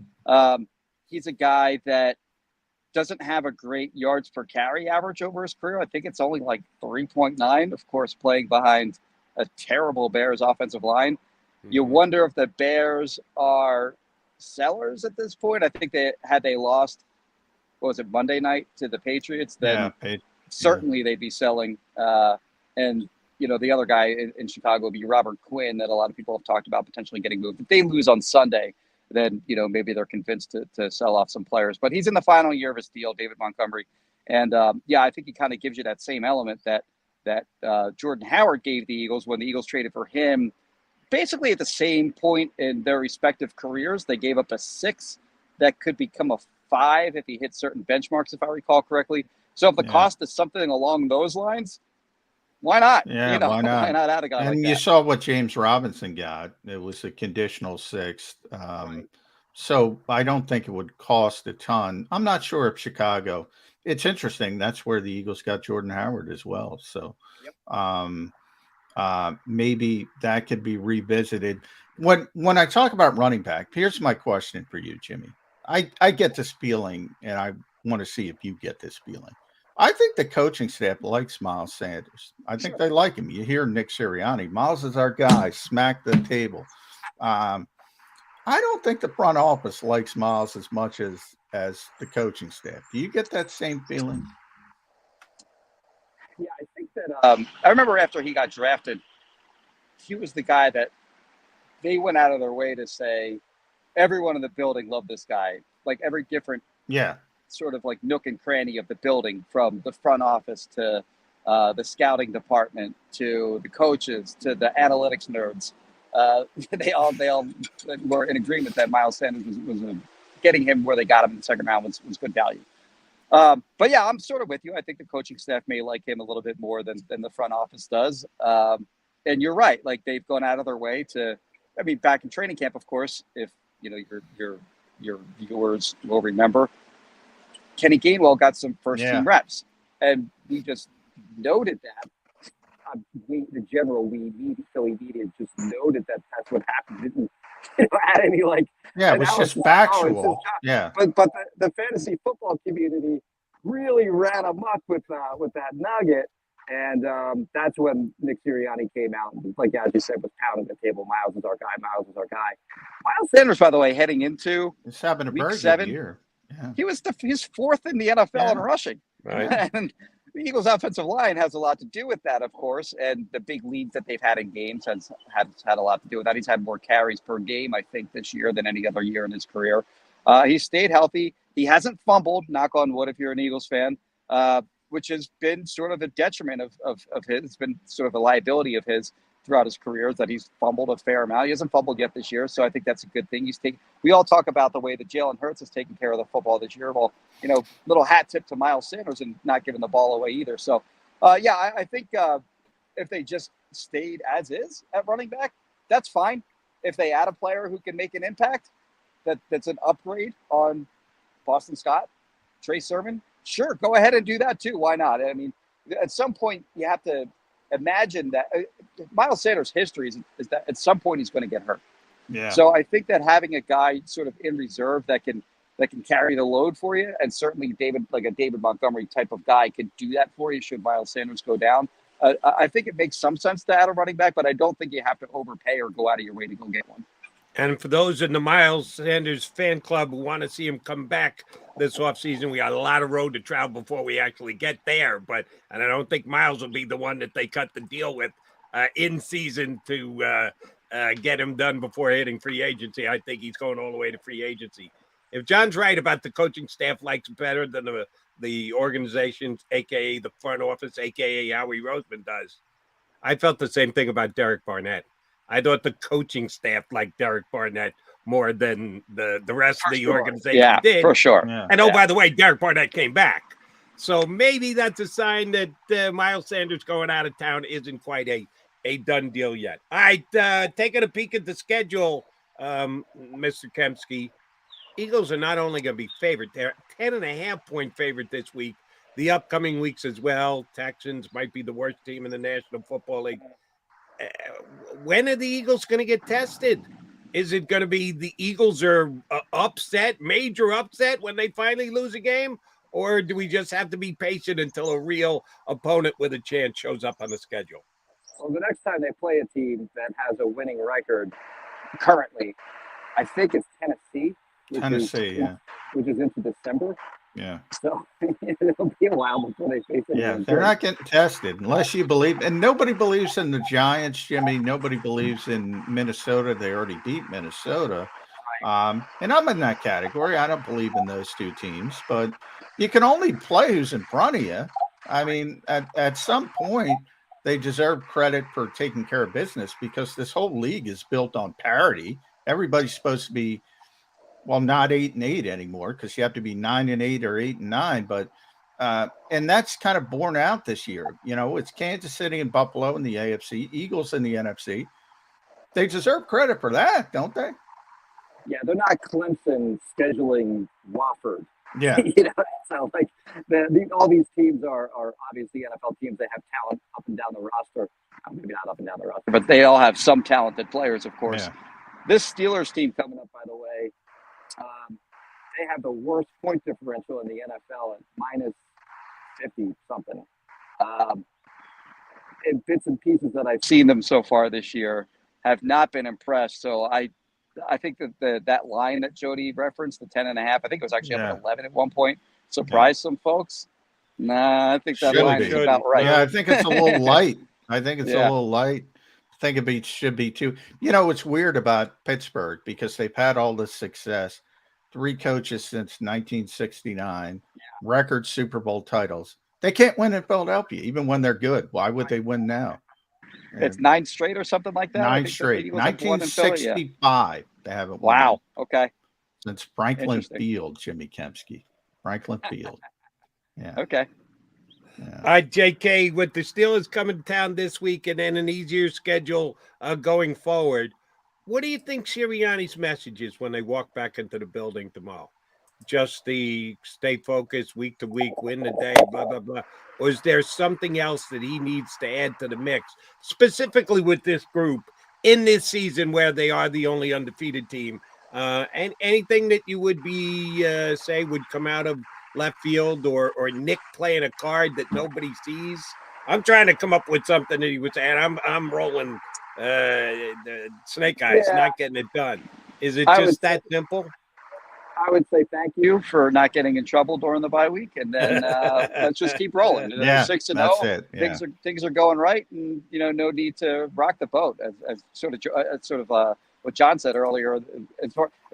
He's a guy that doesn't have a great yards per carry average over his career. I think it's only like 3.9, of course, playing behind a terrible Bears offensive line. Mm-hmm. You wonder if the Bears are sellers at this point. I think they lost, what was it, Monday night to the Patriots, then certainly they'd be selling. And, you know, the other guy in Chicago would be Robert Quinn, that a lot of people have talked about potentially getting moved. If they lose on Sunday, then, you know, maybe they're convinced to sell off some players. But he's in the final year of his deal, David Montgomery. And, I think he kind of gives you that same element that Jordan Howard gave the Eagles when the Eagles traded for him. Basically at the same point in their respective careers, they gave up a 6 that could become a 5 if he hit certain benchmarks, if I recall correctly. So if the cost is something along those lines, why not? Yeah, you know, why not? Why not add a guy like and that? you saw what James Robinson got. It was a conditional 6th. So I don't think it would cost a ton. I'm not sure if Chicago. It's interesting. That's where the Eagles got Jordan Howard as well. So maybe that could be revisited. When I talk about running back, here's my question for you, Jimmy. I get this feeling, and I want to see if you get this feeling. I think the coaching staff likes Miles Sanders. I think they like him. You hear Nick Sirianni. Miles is our guy. Smack the table. I don't think the front office likes Miles as much as the coaching staff. Do you get that same feeling? Yeah, I think that I remember after he got drafted, he was the guy that they went out of their way to say everyone in the building loved this guy. Like every different sort of like nook and cranny of the building, from the front office to the scouting department to the coaches to the analytics nerds. They all were in agreement that Miles Sanders was getting him where they got him in the second round was good value. But yeah, I'm sort of with you. I think the coaching staff may like him a little bit more than the front office does. And you're right. Like they've gone out of their way to, I mean, back in training camp, of course, if you know your viewers will remember, Kenny Gainwell got some first team reps, and we just noted that. The general Philly media just noted that that's what happened. Didn't add any like it was just factual. But the fantasy football community really ran amok with that nugget, and that's when Nick Sirianni came out and, like as you said, was pounding the table. Miles is our guy. Miles is our guy. Miles Sanders, by the way, heading into it's having a week 7 year. Yeah. He was he's 4th in the NFL in rushing. Right. And the Eagles' offensive line has a lot to do with that, of course, and the big leads that they've had in games has had a lot to do with that. He's had more carries per game, I think, this year than any other year in his career. He's stayed healthy. He hasn't fumbled, knock on wood if you're an Eagles fan, which has been sort of a detriment of his. It's been sort of a liability of his throughout his career that he's fumbled a fair amount. He hasn't fumbled yet this year, so I think that's a good thing. We all talk about the way that Jalen Hurts is taking care of the football this year. Well, you know, little hat tip to Miles Sanders and not giving the ball away either. So, I think if they just stayed as is at running back, that's fine. If they add a player who can make an impact, that's an upgrade on Boston Scott, Trey Sermon, sure, go ahead and do that too. Why not? I mean, at some point you have to imagine that Miles Sanders' history is that at some point he's going to get hurt. Yeah. So I think that having a guy sort of in reserve that can carry the load for you, and certainly a David Montgomery type of guy can do that for you should Miles Sanders go down. I think it makes some sense to add a running back, but I don't think you have to overpay or go out of your way to go get one. And for those in the Miles Sanders fan club who want to see him come back this offseason, we got a lot of road to travel before we actually get there. And I don't think Miles will be the one that they cut the deal with in season to get him done before hitting free agency. I think he's going all the way to free agency. If John's right about the coaching staff likes him better than the organization, a.k.a. the front office, a.k.a. Howie Roseman does, I felt the same thing about Derek Barnett. I thought the coaching staff liked Derek Barnett more than the rest of the organization Yeah, did. for sure. Yeah. And by the way, Derek Barnett came back. So maybe that's a sign that Miles Sanders going out of town isn't quite a done deal yet. All right, taking a peek at the schedule, Mr. Kempski. Eagles are not only going to be favored, they're 10.5-point favorite this week. The upcoming weeks as well. Texans might be the worst team in the National Football League. When are the Eagles going to get tested? Is it going to be the Eagles are major upset when they finally lose a game? Or do we just have to be patient until a real opponent with a chance shows up on the schedule? Well, the next time they play a team that has a winning record currently, I think it's Tennessee. Which is into December. Yeah. So it'll be a while before they face it. Yeah, they're not getting tested unless you believe. And nobody believes in the Giants, Jimmy. Nobody believes in Minnesota. They already beat Minnesota. And I'm in that category. I don't believe in those two teams. But you can only play who's in front of you. I mean, at some point, they deserve credit for taking care of business because this whole league is built on parity. Everybody's supposed to be, well, not 8-8 anymore because you have to be 9-8 or 8-9. But and that's kind of borne out this year. You know, it's Kansas City and Buffalo in the AFC, Eagles in the NFC. They deserve credit for that, don't they? Yeah, they're not Clemson scheduling Wofford. Yeah. You know, so like all these teams are obviously NFL teams. They have talent up and down the roster. Maybe not up and down the roster, But they all have some talented players, of course. Yeah. This Steelers team coming up, by the way, they have the worst point differential in the NFL at minus 50 something. In bits and pieces that I've seen them so far this year, have not been impressed. So I think that that line that Jody referenced, the 10.5, I think it was actually up at 11 at one point, surprised some folks. Nah, I think that line is about right. Yeah, I think it's a little light. I think it's a little light. I think it should be too. You know, it's weird about Pittsburgh because they've had all this success. 3 coaches since 1969, record Super Bowl titles. They can't win in Philadelphia, even when they're good. Why would they win now? It's 9 straight or something like that. 9 straight. 1965. They haven't won. Wow. Okay. Since Franklin Field, Jimmy Kempski. Franklin Field. Yeah. Okay. Yeah. JK, with the Steelers coming to town this week and then an easier schedule going forward, what do you think Sirianni's message is when they walk back into the building tomorrow? Just the stay focused week to week, win the day, blah, blah, blah. Or is there something else that he needs to add to the mix, specifically with this group in this season where they are the only undefeated team? And anything that you would be say would come out of left field or Nick playing a card that nobody sees? I'm trying to come up with something that he was saying. I'm rolling the snake eyes, not getting it done. Is it just that simple? I would say thank you. For not getting in trouble during the bye week, and then let's just keep rolling. Yeah, 6-0. Things are going right, and no need to rock the boat. As sort of what John said earlier.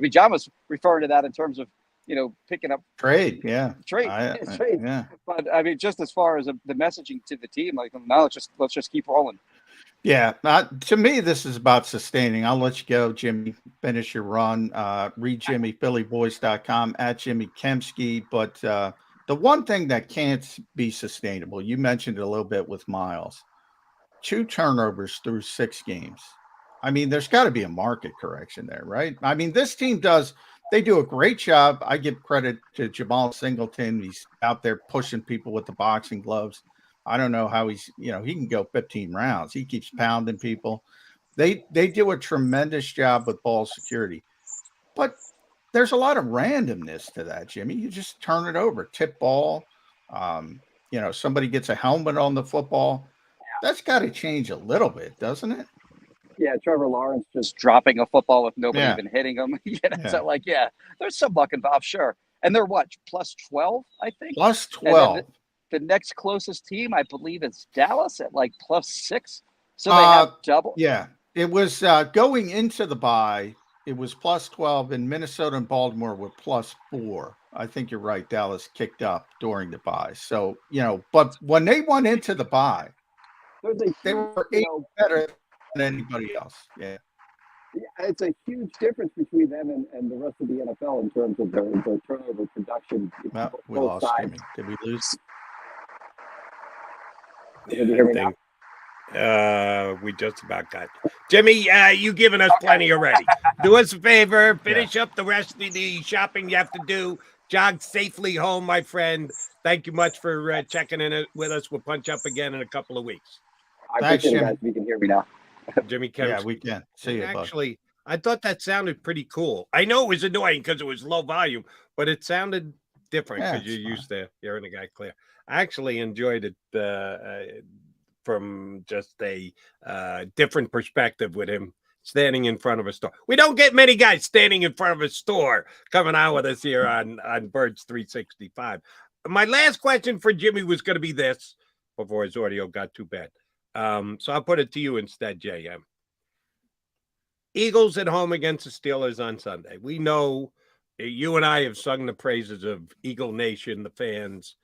John was referring to that in terms of picking up trade. Trade. Yeah. But just as far as the messaging to the team, like now let's just keep rolling. Yeah, to me, this is about sustaining. I'll let you go, Jimmy. Finish your run. Read Jimmy, phillyboys.com, at Jimmy Kempski. But the one thing that can't be sustainable, you mentioned it a little bit with Miles, 2 turnovers through 6 games. I mean, there's got to be a market correction there, right? I mean, this team they do a great job. I give credit to Jamal Singleton. He's out there pushing people with the boxing gloves. I don't know how he can go 15 rounds. He keeps pounding people. They do a tremendous job with ball security. But there's a lot of randomness to that, Jimmy. You just turn it over, tip ball. Somebody gets a helmet on the football. That's got to change a little bit, doesn't it? Yeah, Trevor Lawrence just dropping a football with nobody even hitting him. So there's some luck involved, sure. And they're what, plus 12, I think? Plus 12. The next closest team, I believe, is Dallas at plus 6. So they have double. Yeah, it was going into the bye. It was plus 12, and Minnesota and Baltimore were plus 4. I think you're right. Dallas kicked up during the bye. So, but when they went into the bye, they were better than anybody else. Yeah. it's a huge difference between them and the rest of the NFL in terms of their turnover production. Well, we lost Jimmy. Did we lose? Did you hear me now? We just about got Jimmy. You giving us plenty already. Do us a favor, finish up the rest of the shopping you have to do. Jog safely home, my friend. Thank you much for checking in with us. We'll punch up again in a couple of weeks. Thanks, Jimmy. Guys. You can hear me now. Jimmy Kempski. Yeah, we can. See you, actually, I thought that sounded pretty cool. I know it was annoying because it was low volume, but it sounded different because you're used to hearing a guy clear. I actually enjoyed it from just a different perspective with him standing in front of a store. We don't get many guys standing in front of a store coming out with us here on Birds 365. My last question for Jimmy was going to be this before his audio got too bad. So I'll put it to you instead, JM. Eagles at home against the Steelers on Sunday. We know you and I have sung the praises of Eagle Nation, the fans,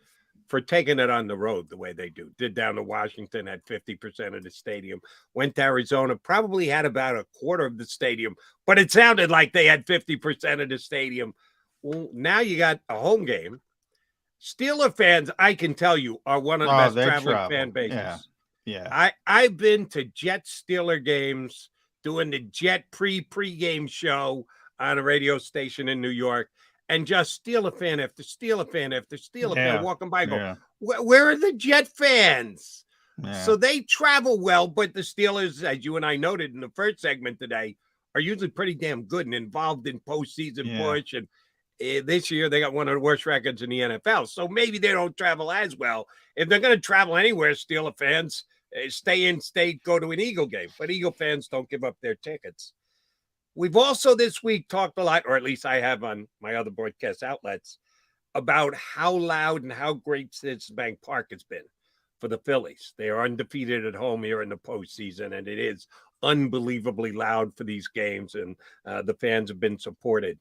for taking it on the road the way they do. Did down to Washington, had 50% of the stadium. Went to Arizona, probably had about a quarter of the stadium, but it sounded like they had 50% of the stadium. Well, now you got a home game. Steeler fans, I can tell you, are one of the best traveling fan bases. Yeah. I've been to Jet Steeler games, doing the Jet pregame show on a radio station in New York. And just Steeler fan after Steeler fan after Steeler fan walking by, go, where are the Jet fans? So they travel well, but the Steelers, as you and I noted in the first segment today, are usually pretty damn good and involved in postseason push. And this year they got one of the worst records in the NFL. So maybe they don't travel as well. If they're going to travel anywhere, Steeler fans, stay in state, go to an Eagle game. But Eagle fans don't give up their tickets. We've also this week talked a lot, or at least I have on my other broadcast outlets, about how loud and how great Citizens Bank Park has been for the Phillies. They are undefeated at home here in the postseason, and it is unbelievably loud for these games, and the fans have been supported.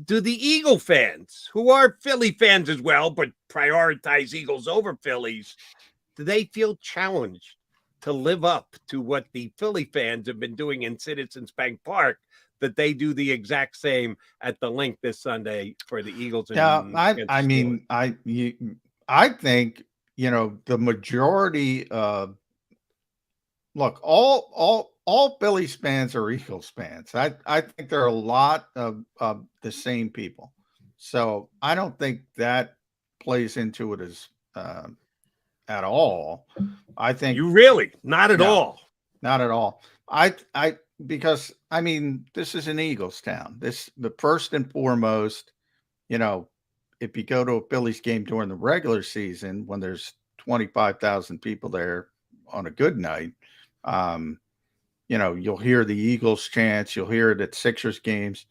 Do the Eagle fans, who are Philly fans as well, but prioritize Eagles over Phillies, do they feel challenged to live up to what the Philly fans have been doing in Citizens Bank Park, that they do the exact same at the Link this Sunday for the Eagles? I mean, I think, you know, the majority of all Phillies fans are Eagles fans. I think there are a lot of the same people. So I don't think that plays into it as at all. I think you really not at all. Not at all. Because I mean, this is an Eagles town. The first and foremost, you know, if you go to a Phillies game during the regular season when there's 25,000 people there on a good night, you know, you'll hear the Eagles chants, you'll hear it at Sixers games.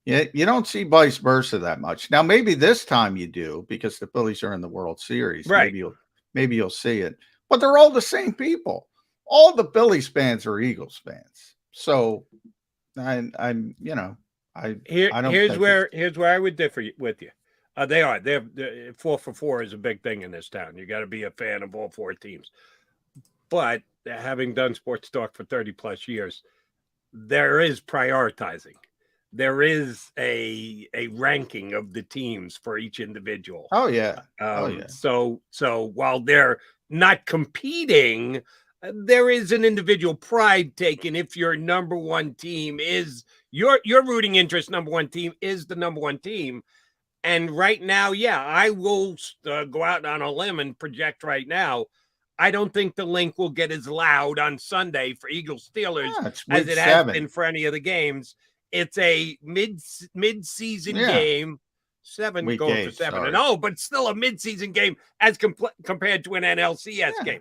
You don't see vice versa that much. Now, maybe this time you do because the Phillies are in the World Series. Right. Maybe you'll see it. But they're all the same people. All the Phillies fans are Eagles fans. So here's where I would differ with you. They're 4 for 4 is a big thing in this town. You got to be a fan of all 4 teams. But having done sports talk for 30 plus years, there is prioritizing. There is a ranking of the teams for each individual. Oh yeah. So while they're not competing, there is an individual pride taken if your number one team is your rooting interest. Number one team is the number one team. And right now, I will go out on a limb and project right now. I don't think the Link will get as loud on Sunday for Eagles Steelers as it has been for any of the games. It's a mid-season game. 7 going for 7-0, but still a mid-season game as compared to an NLCS game.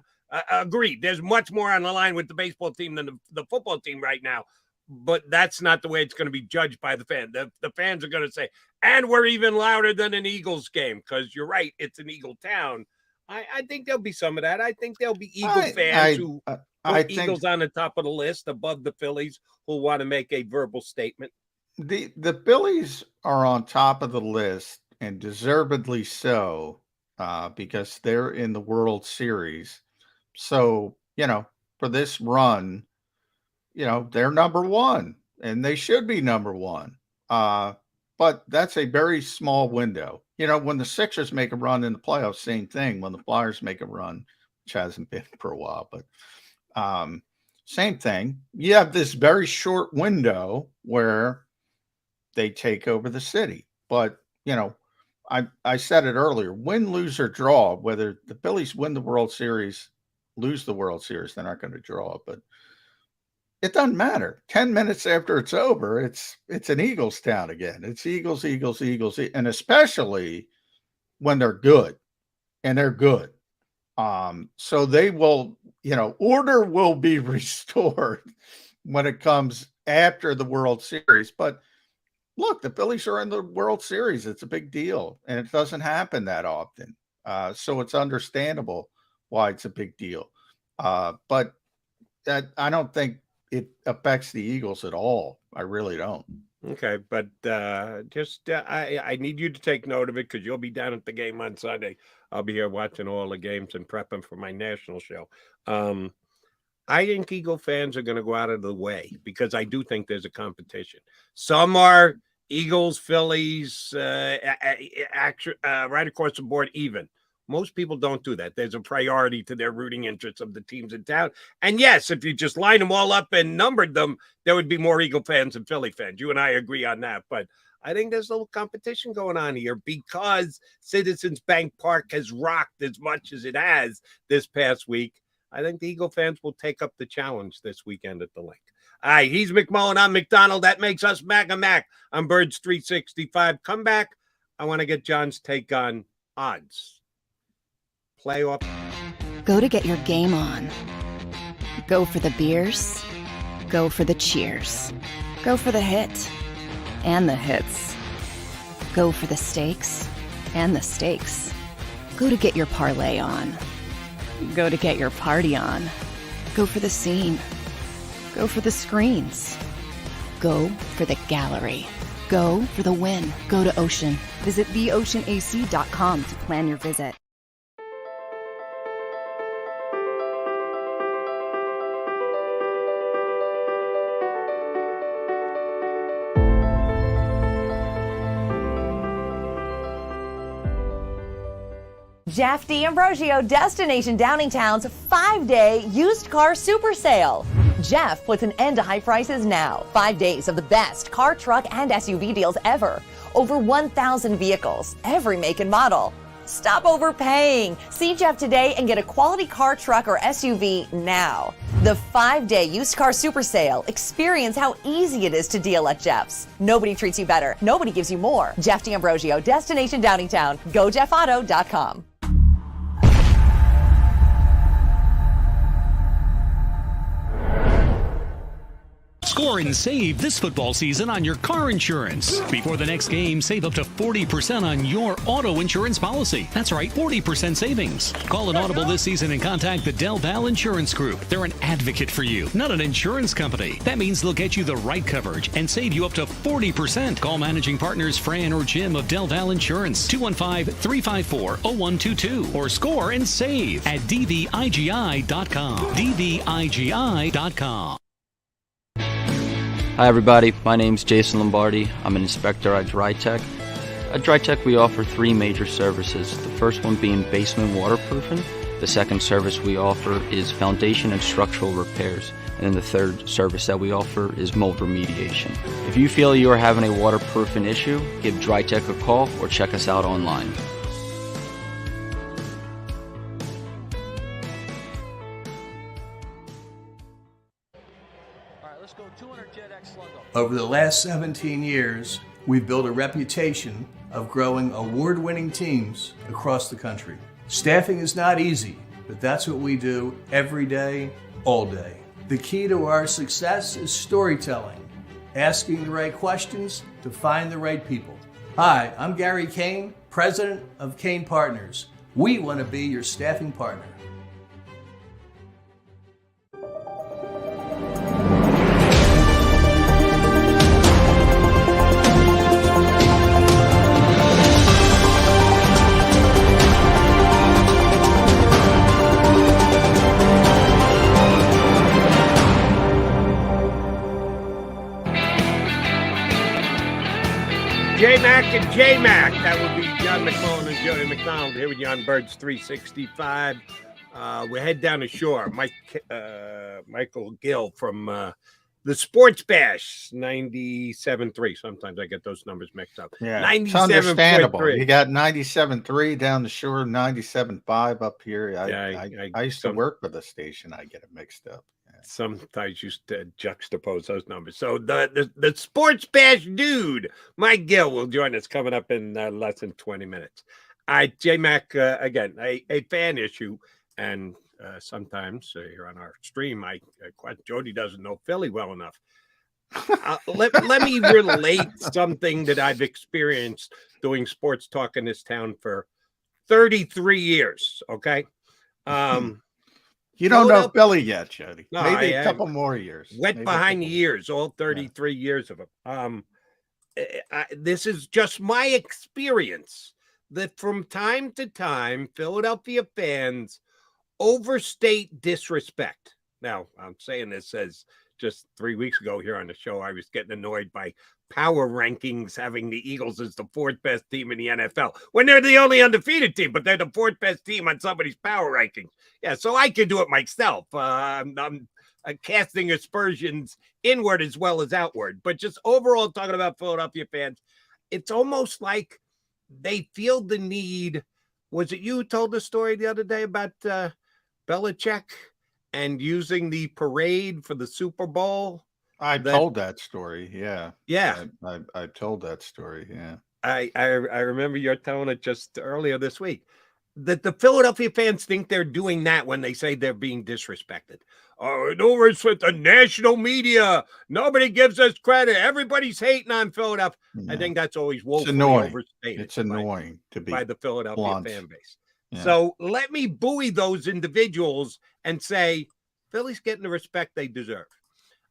Agreed. There's much more on the line with the baseball team than the football team right now, but that's not the way it's going to be judged by the fan. The fans are going to say, and we're even louder than an Eagles game, because you're right, it's an Eagle town. I think there'll be some of that. I think there'll be Eagle fans who put Eagles on the top of the list above the Phillies who want to make a verbal statement. The Phillies are on top of the list, and deservedly so, because they're in the World Series. So, you know, for this run, you know, they're number one. and they should be number one. But that's a very small window. You know, when the Sixers make a run in the playoffs, same thing. When the Flyers make a run, which hasn't been for a while, but same thing. You have this very short window where they take over the city. But, you know, I said it earlier, win, lose, or draw, whether the Phillies win the World Series, lose the World Series, they're not going to draw. But it doesn't matter. 10 minutes after it's over, it's an Eagles town again. It's Eagles, Eagles, Eagles, and especially when they're good, and they're good. So they will, you know, order will be restored when it comes after the World Series. But look, the Phillies are in the World Series. It's a big deal, and it doesn't happen that often. So it's understandable why it's a big deal. But I don't think it affects the Eagles at all. I really don't. Okay, but I need you to take note of it because you'll be down at the game on Sunday. I'll be here watching all the games and prepping for my national show. I think Eagle fans are going to go out of the way because I do think there's a competition. Some are Eagles, Phillies, right across the board even. Most people don't do that. There's a priority to their rooting interests of the teams in town. And yes, if you just line them all up and numbered them, there would be more Eagle fans than Philly fans. You and I agree on that. But I think there's a little competition going on here because Citizens Bank Park has rocked as much as it has this past week. I think the Eagle fans will take up the challenge this weekend at the Link. All right, he's McMullen. I'm McDonald. That makes us Mac and Mac. I'm Birds 365. Come back. I want to get John's take on odds. Playoff. Go to get your game on. Go for the beers. Go for the cheers. Go for the hit and the hits. Go for the stakes and the stakes. Go to get your parlay on. Go to get your party on. Go for the scene. Go for the screens. Go for the gallery. Go for the win. Go to Ocean. Visit theoceanac.com to plan your visit. Jeff D'Ambrosio, Destination Downingtown's 5-day used car super sale. Jeff puts an end to high prices now. 5 days of the best car, truck, and SUV deals ever. Over 1,000 vehicles, every make and model. Stop overpaying. See Jeff today and get a quality car, truck, or SUV now. The 5-day used car super sale. Experience how easy it is to deal at Jeff's. Nobody treats you better. Nobody gives you more. Jeff D'Ambrosio, Destination Downingtown. GoJeffAuto.com. Score and save this football season on your car insurance. Before the next game, save up to 40% on your auto insurance policy. That's right, 40% savings. Call an Audible this season and contact the Del Val Insurance Group. They're an advocate for you, not an insurance company. That means they'll get you the right coverage and save you up to 40%. Call managing partners Fran or Jim of Del Val Insurance, 215-354-0122, or score and save at dvigi.com. dvigi.com. Hi everybody, my name's Jason Lombardi. I'm an inspector at DryTech. At DryTech we offer 3 major services, the first one being basement waterproofing. The second service we offer is foundation and structural repairs. And then the third service that we offer is mold remediation. If you feel you are having a waterproofing issue, give DryTech a call or check us out online. Over the last 17 years, we've built a reputation of growing award-winning teams across the country. Staffing is not easy, but that's what we do every day, all day. The key to our success is storytelling, asking the right questions to find the right people. Hi, I'm Gary Kane, president of Kane Partners. We want to be your staffing partner. J-Mac and J-Mac. That would be John McMullen and Jody McDonald here with you on Birds 365. We head down the shore. Michael Gill from the Sports Bash, 97.3. Sometimes I get those numbers mixed up. Yeah, it's understandable. You got 97.3 down the shore, 97.5 up here. I used to work with a station. I get it mixed up. Sometimes used to juxtapose those numbers. So the Sports Bash dude, Mike Gill, will join us coming up in less than 20 minutes. J-Mac, again, a fan issue. And sometimes here on our stream, Jody doesn't know Philly well enough. Let me relate something that I've experienced doing sports talk in this town for 33 years, okay? You don't know Philly yet, Jody. No, maybe a couple more years. Wet behind the ears, all 33 years of them. This is just my experience that from time to time, Philadelphia fans overstate disrespect. Now, I'm saying this as just 3 weeks ago here on the show, I was getting annoyed by power rankings having the Eagles as the 4th best team in the NFL when they're the only undefeated team, but they're the 4th best team on somebody's power rankings. Yeah, so I could do it myself. I'm casting aspersions inward as well as outward, but just overall talking about Philadelphia fans, it's almost like they feel the need. Was it you who told the story the other day about Belichick and using the parade for the Super Bowl? I told that story. Yeah. Yeah. I told that story. Yeah. I remember you're telling it just earlier this week that the Philadelphia fans think they're doing that when they say they're being disrespected. Oh, no respect the national media. Nobody gives us credit. Everybody's hating on Philadelphia. No. I think that's always woefully overstated. It's annoying to be by the Philadelphia fan base. Yeah. So let me buoy those individuals and say Philly's getting the respect they deserve.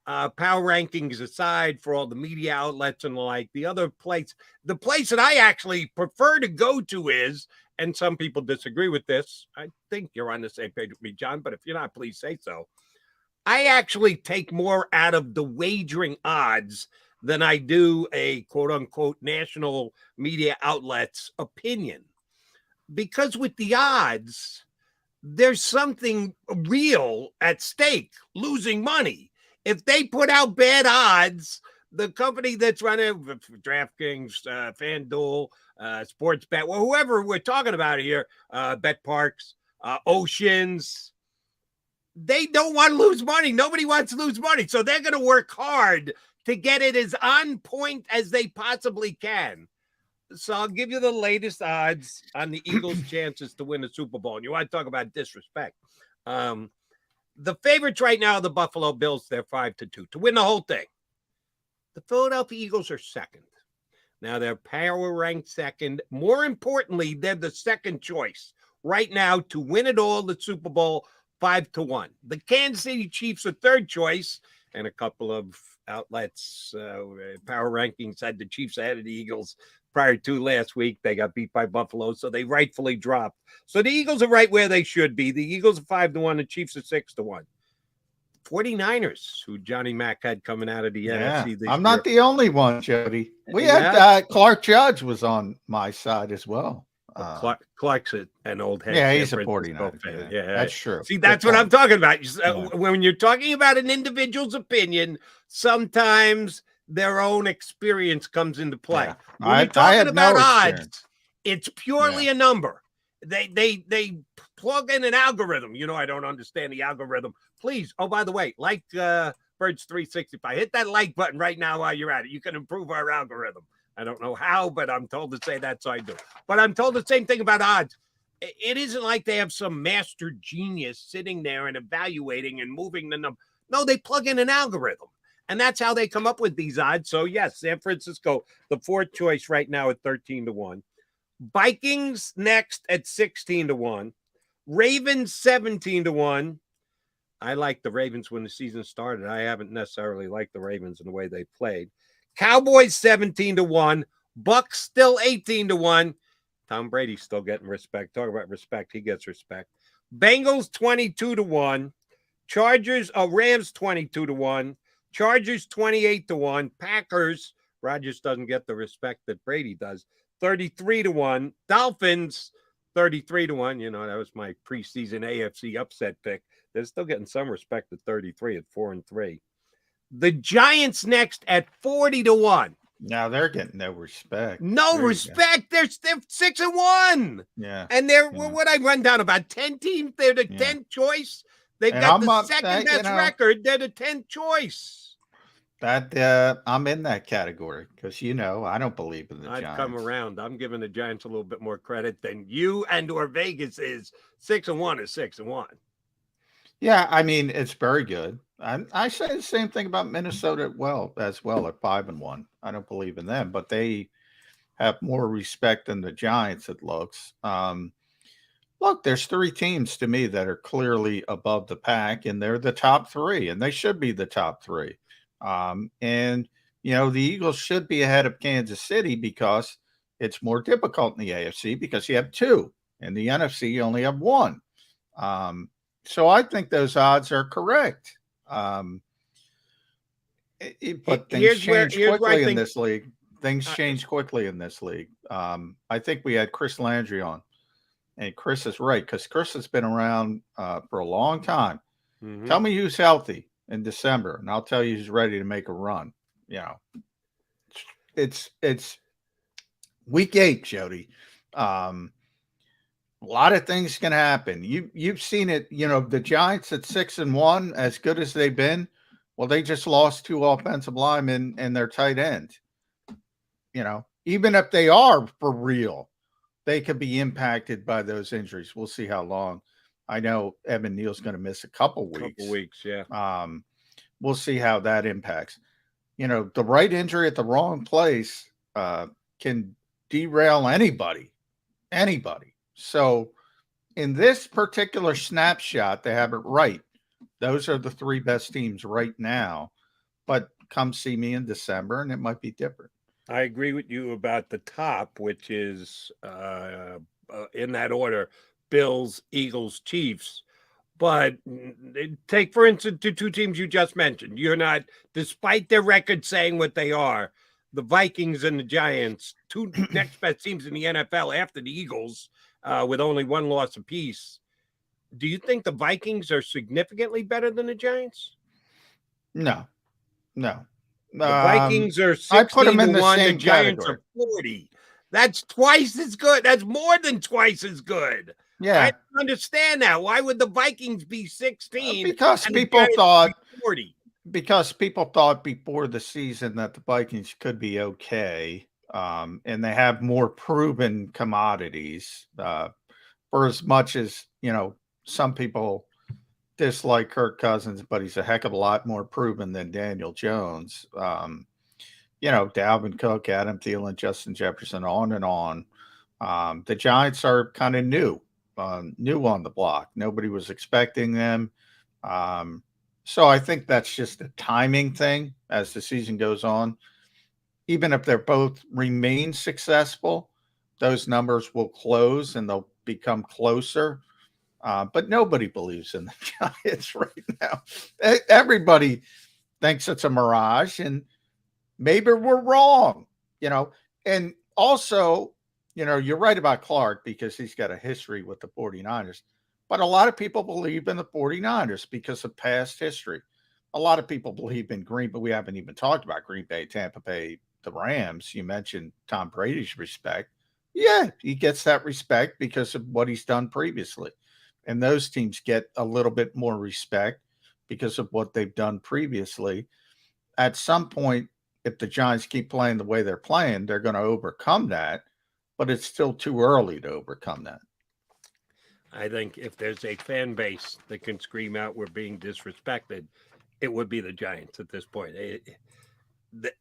Power rankings aside, for all the media outlets and the like, the place that I actually prefer to go to is, and some people disagree with this, I think you're on the same page with me, John, but if you're not, please say so. I actually take more out of the wagering odds than I do a quote-unquote national media outlet's opinion. Because with the odds, there's something real at stake, losing money. If they put out bad odds, the company that's running DraftKings, FanDuel, SportsBet, well, whoever we're talking about here, BetParks, Oceans, they don't want to lose money. Nobody wants to lose money. So they're going to work hard to get it as on point as they possibly can. So I'll give you the latest odds on the Eagles' chances to win the Super Bowl. And you want to talk about disrespect. The favorites right now are the Buffalo Bills. They're 5-2 to win the whole thing. The Philadelphia Eagles are second. Now they're power ranked second. More importantly, they're the second choice right now to win it all, the Super Bowl, 5-1. The Kansas City Chiefs are third choice, and a couple of outlets, power rankings had the Chiefs ahead of the Eagles prior to last week. They got beat by Buffalo, so they rightfully dropped. So the Eagles are right where they should be. The Eagles are 5-1. The Chiefs are 6-1. 49ers, who Johnny Mack had coming out of the NFC this I'm year. not the only one, Jody. We had Clark Judge was on my side as well. Clark's an old head. Yeah, he's a 49er fan. Yeah, that's true. See, that's what I'm talking about. When you're talking about an individual's opinion, sometimes their own experience comes into play. Yeah. When you're talking about odds, it's purely a number. They plug in an algorithm. You know, I don't understand the algorithm. Please, oh, by the way, like Birds 365, hit that like button right now while you're at it. You can improve our algorithm. I don't know how, but I'm told to say that, so I do. But I'm told the same thing about odds. It isn't like they have some master genius sitting there and evaluating and moving the number. No, they plug in an algorithm. And that's how they come up with these odds. So, yes, San Francisco, the fourth choice right now at 13-1. Vikings next at 16-1. Ravens 17-1. I like the Ravens when the season started. I haven't necessarily liked the Ravens in the way they played. Cowboys 17-1. Bucks still 18-1. Tom Brady's still getting respect. Talk about respect. He gets respect. Bengals 22-1. Rams 22-1. Chargers 28-1. Packers Rodgers doesn't get the respect that Brady does. 33-1. Dolphins, 33-1. You know, that was my preseason AFC upset pick. They're still getting some respect at 33 at 4-3. The Giants next at 40-1. Now they're getting no respect. No respect. They're 6-1. Yeah. And they're what I run down about 10 teams. They're the 10th choice. They've got the second best record. They're the 10th choice. That I'm in that category because I don't believe in the Giants. I've come around. I'm giving the Giants a little bit more credit than you and or Vegas is. 6-1 is 6-1. Yeah, I mean it's very good. I say the same thing about Minnesota as well at 5-1. I don't believe in them, but they have more respect than the Giants. It looks. Look, there's 3 teams to me that are clearly above the pack, and they're the top 3, and they should be the top 3. And the Eagles should be ahead of Kansas City because it's more difficult in the AFC because you have 2. In the NFC, you only have 1. So I think those odds are correct. But things change quickly in this league. Things change quickly in this league. I think we had Chris Landry on, and Chris is right because Chris has been around for a long time. Mm-hmm. Tell me who's healthy in December, and I'll tell you who's ready to make a run. It's week 8, Jody. A lot of things can happen. You've seen it. The Giants at 6-1, as good as they've been. Well, they just lost 2 offensive linemen and their tight end. Even if they are for real, they could be impacted by those injuries. We'll see how long. I know Evan Neal's going to miss a couple weeks. Yeah. We'll see how that impacts. The right injury at the wrong place can derail anybody. So in this particular snapshot, they have it right. Those are the 3 best teams right now. But come see me in December, and it might be different. I agree with you about the top, which is in that order, Bills, Eagles, Chiefs. But take, for instance, the 2 teams you just mentioned. You're not, despite their record saying what they are, the Vikings and the Giants, 2 next best teams in the NFL after the Eagles, with only 1 loss apiece. Do you think the Vikings are significantly better than the Giants? No. The Vikings are 60-1. The Giants are 40. That's twice as good. That's more than twice as good. Yeah, I don't understand that. Why would the Vikings be 16? Because people thought 40. Because people thought before the season that the Vikings could be okay, and they have more proven commodities. For as much as some people dislike Kirk Cousins, but he's a heck of a lot more proven than Daniel Jones. Dalvin Cook, Adam Thielen, Justin Jefferson, on and on. The Giants are kind of new on the block. Nobody was expecting them. So I think that's just a timing thing as the season goes on. Even if they're both remain successful, those numbers will close and they'll become closer. But nobody believes in the Giants right now. Everybody thinks it's a mirage, and maybe we're wrong, And also, you're right about Clark because he's got a history with the 49ers. But a lot of people believe in the 49ers because of past history. A lot of people believe in Green Bay. We haven't even talked about Green Bay, Tampa Bay, the Rams. You mentioned Tom Brady's respect. Yeah, he gets that respect because of what he's done previously. And those teams get a little bit more respect because of what they've done previously. At some point, if the Giants keep playing the way they're playing, they're going to overcome that. But it's still too early to overcome that. I think if there's a fan base that can scream out we're being disrespected, it would be the Giants at this point.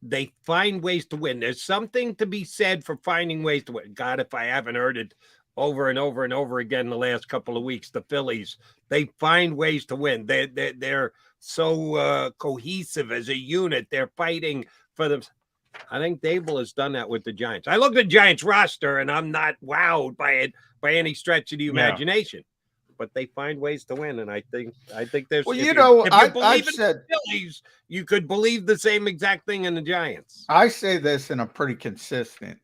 They find ways to win. There's something to be said for finding ways to win. God, if I haven't heard it over and over and over again the last couple of weeks, the Phillies, they find ways to win. They're so cohesive as a unit. They're fighting for them. I think Dable has done that with the Giants. I look at the Giants roster and I'm not wowed by it by any stretch of the imagination. but they find ways to win. And I think there's. Well, I've said the Phillies, you could believe the same exact thing in the Giants. I say this, and I'm pretty consistent.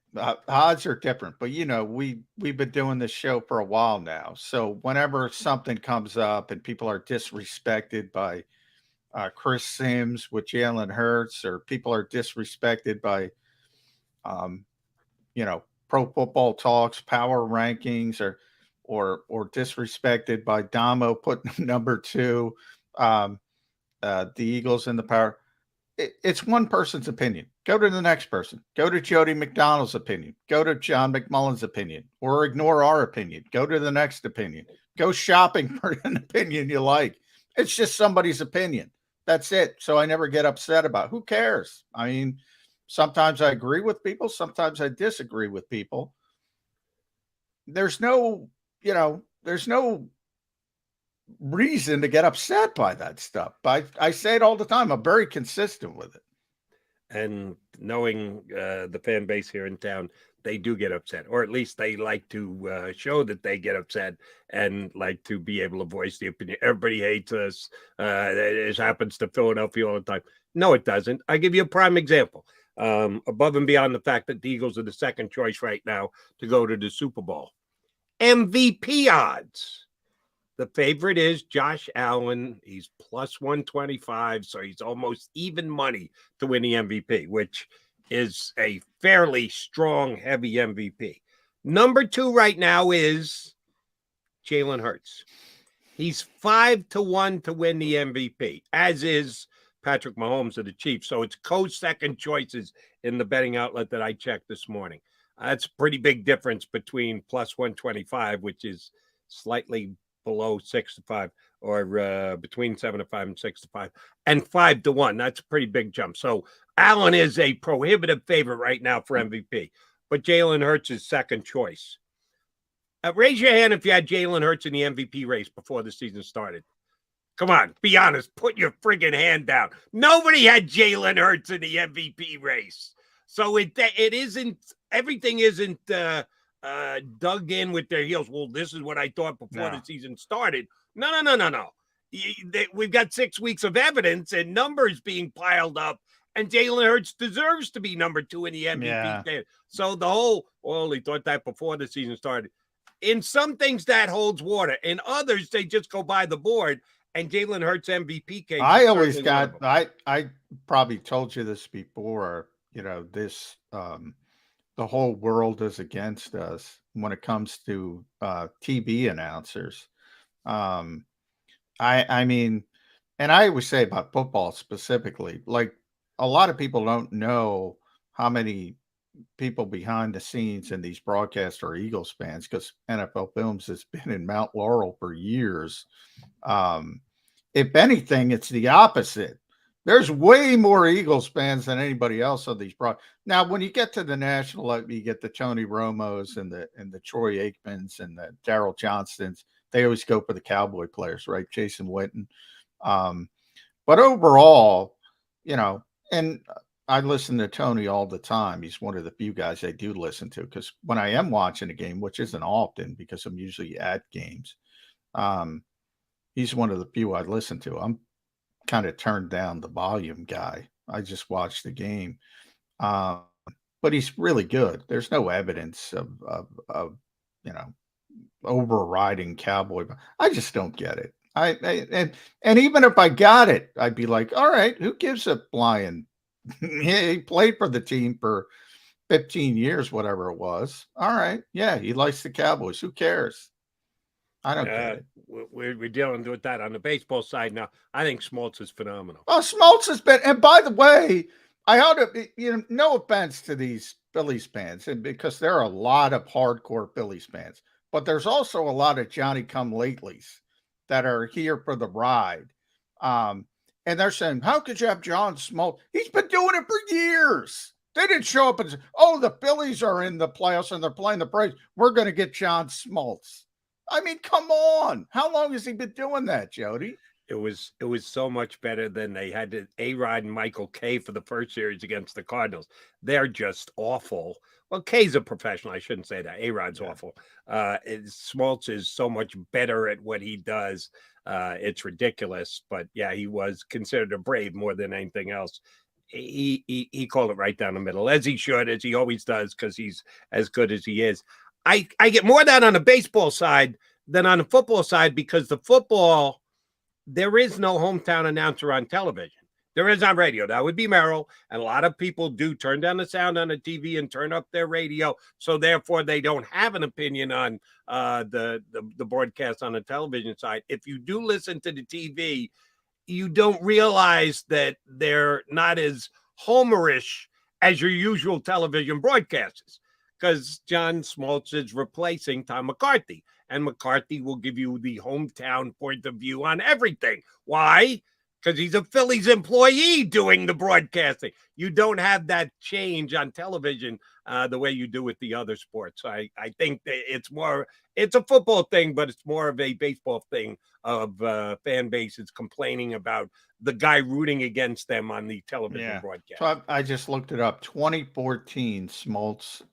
Odds are different, but we've been doing this show for a while now. So whenever something comes up and people are disrespected by Chris Sims with Jalen Hurts, or people are disrespected by, Pro Football Talks, power rankings, or disrespected by Damo putting number 2, the Eagles in the power. It's one person's opinion. Go to the next person. Go to Jody McDonald's opinion. Go to John McMullen's opinion, or ignore our opinion. Go to the next opinion. Go shopping for an opinion you like. It's just somebody's opinion. That's it. So I never get upset about it. Who cares? I mean, sometimes I agree with people. Sometimes I disagree with people. There's no reason to get upset by that stuff. I say it all the time. I'm very consistent with it. And knowing the fan base here in town, they do get upset, or at least they like to show that they get upset and like to be able to voice the opinion. Everybody hates us. It happens to Philadelphia all the time. No, it doesn't. I give you a prime example. Above and beyond the fact that the Eagles are the second choice right now to go to the Super Bowl. MVP odds. The favorite is Josh Allen. He's plus 125, so he's almost even money to win the MVP, which is a fairly strong, heavy MVP. Number 2 right now is Jalen Hurts. He's 5-1 to win the MVP, as is Patrick Mahomes of the Chiefs. So it's co-second choices in the betting outlet that I checked this morning. That's a pretty big difference between plus 125, which is slightly below 6-5, or between 7-5 and 6-5, and 5-1. That's a pretty big jump. So Allen is a prohibitive favorite right now for MVP, but Jalen Hurts is second choice. Raise your hand if you had Jalen Hurts in the MVP race before the season started. Come on, be honest. Put your friggin' hand down. Nobody had Jalen Hurts in the MVP race. So it isn't, everything isn't dug in with their heels. Well, this is what I thought before the season started. No. We've got 6 weeks of evidence and numbers being piled up, and Jalen Hurts deserves to be number 2 in the MVP stand. So the whole, they thought that before the season started. In some things that holds water. In others, they just go by the board, and Jalen Hurts MVP case. I always got, I probably told you this before, this, the whole world is against us when it comes to TV announcers. I mean, and I always say about football specifically, like a lot of people don't know how many people behind the scenes in these broadcasts are Eagles fans, because NFL Films has been in Mount Laurel for years. If anything, it's the opposite. There's way more Eagles fans than anybody else on these broadcasts. Now, when you get to the national level, you get the Tony Romos and the Troy Aikmans and the Darryl Johnstons. They always go for the Cowboy players, right? Jason Witten. But overall, and I listen to Tony all the time. He's one of the few guys I do listen to, because when I am watching a game, which isn't often because I'm usually at games, he's one of the few I listen to. I'm kind of turned down the volume guy. I just watch the game. But he's really good. There's no evidence of overriding Cowboy. I just don't get it. And even if I got it, I'd be like, all right, who gives a flying? He played for the team for 15 years, whatever it was. All right. Yeah, he likes the Cowboys. Who cares? I don't get it. We're dealing with that on the baseball side now. I think Smoltz is phenomenal. Oh, Smoltz has been, and by the way, I ought to, no offense to these Phillies fans, and because there are a lot of hardcore Phillies fans, but there's also a lot of Johnny-come-latelys that are here for the ride. And they're saying, how could you have John Smoltz? He's been doing it for years. They didn't show up and say, the Phillies are in the playoffs and they're playing the Braves. We're going to get John Smoltz. I mean, come on. How long has he been doing that, Jody? It was so much better than they had to A-Rod and Michael Kay for the first series against the Cardinals. They're just awful. Well, Kay's a professional. I shouldn't say that. A-Rod's awful. Smoltz is so much better at what he does. It's ridiculous. But yeah, he was considered a Brave more than anything else. He called it right down the middle, as he should, as he always does, because he's as good as he is. I get more of that on the baseball side than on the football side, because the football, there is no hometown announcer on television. There is on radio. That would be Merrill. And a lot of people do turn down the sound on the TV and turn up their radio. So therefore, they don't have an opinion on the broadcast on the television side. If you do listen to the TV, you don't realize that they're not as homerish as your usual television broadcasters, because John Smoltz is replacing Tom McCarthy, and McCarthy will give you the hometown point of view on everything. Why? Because he's a Phillies employee doing the broadcasting. You don't have that change on television the way you do with the other sports. I think that it's a football thing, but it's more of a baseball thing of fan bases complaining about the guy rooting against them on the television broadcast. So I just looked it up. 2014, Smoltz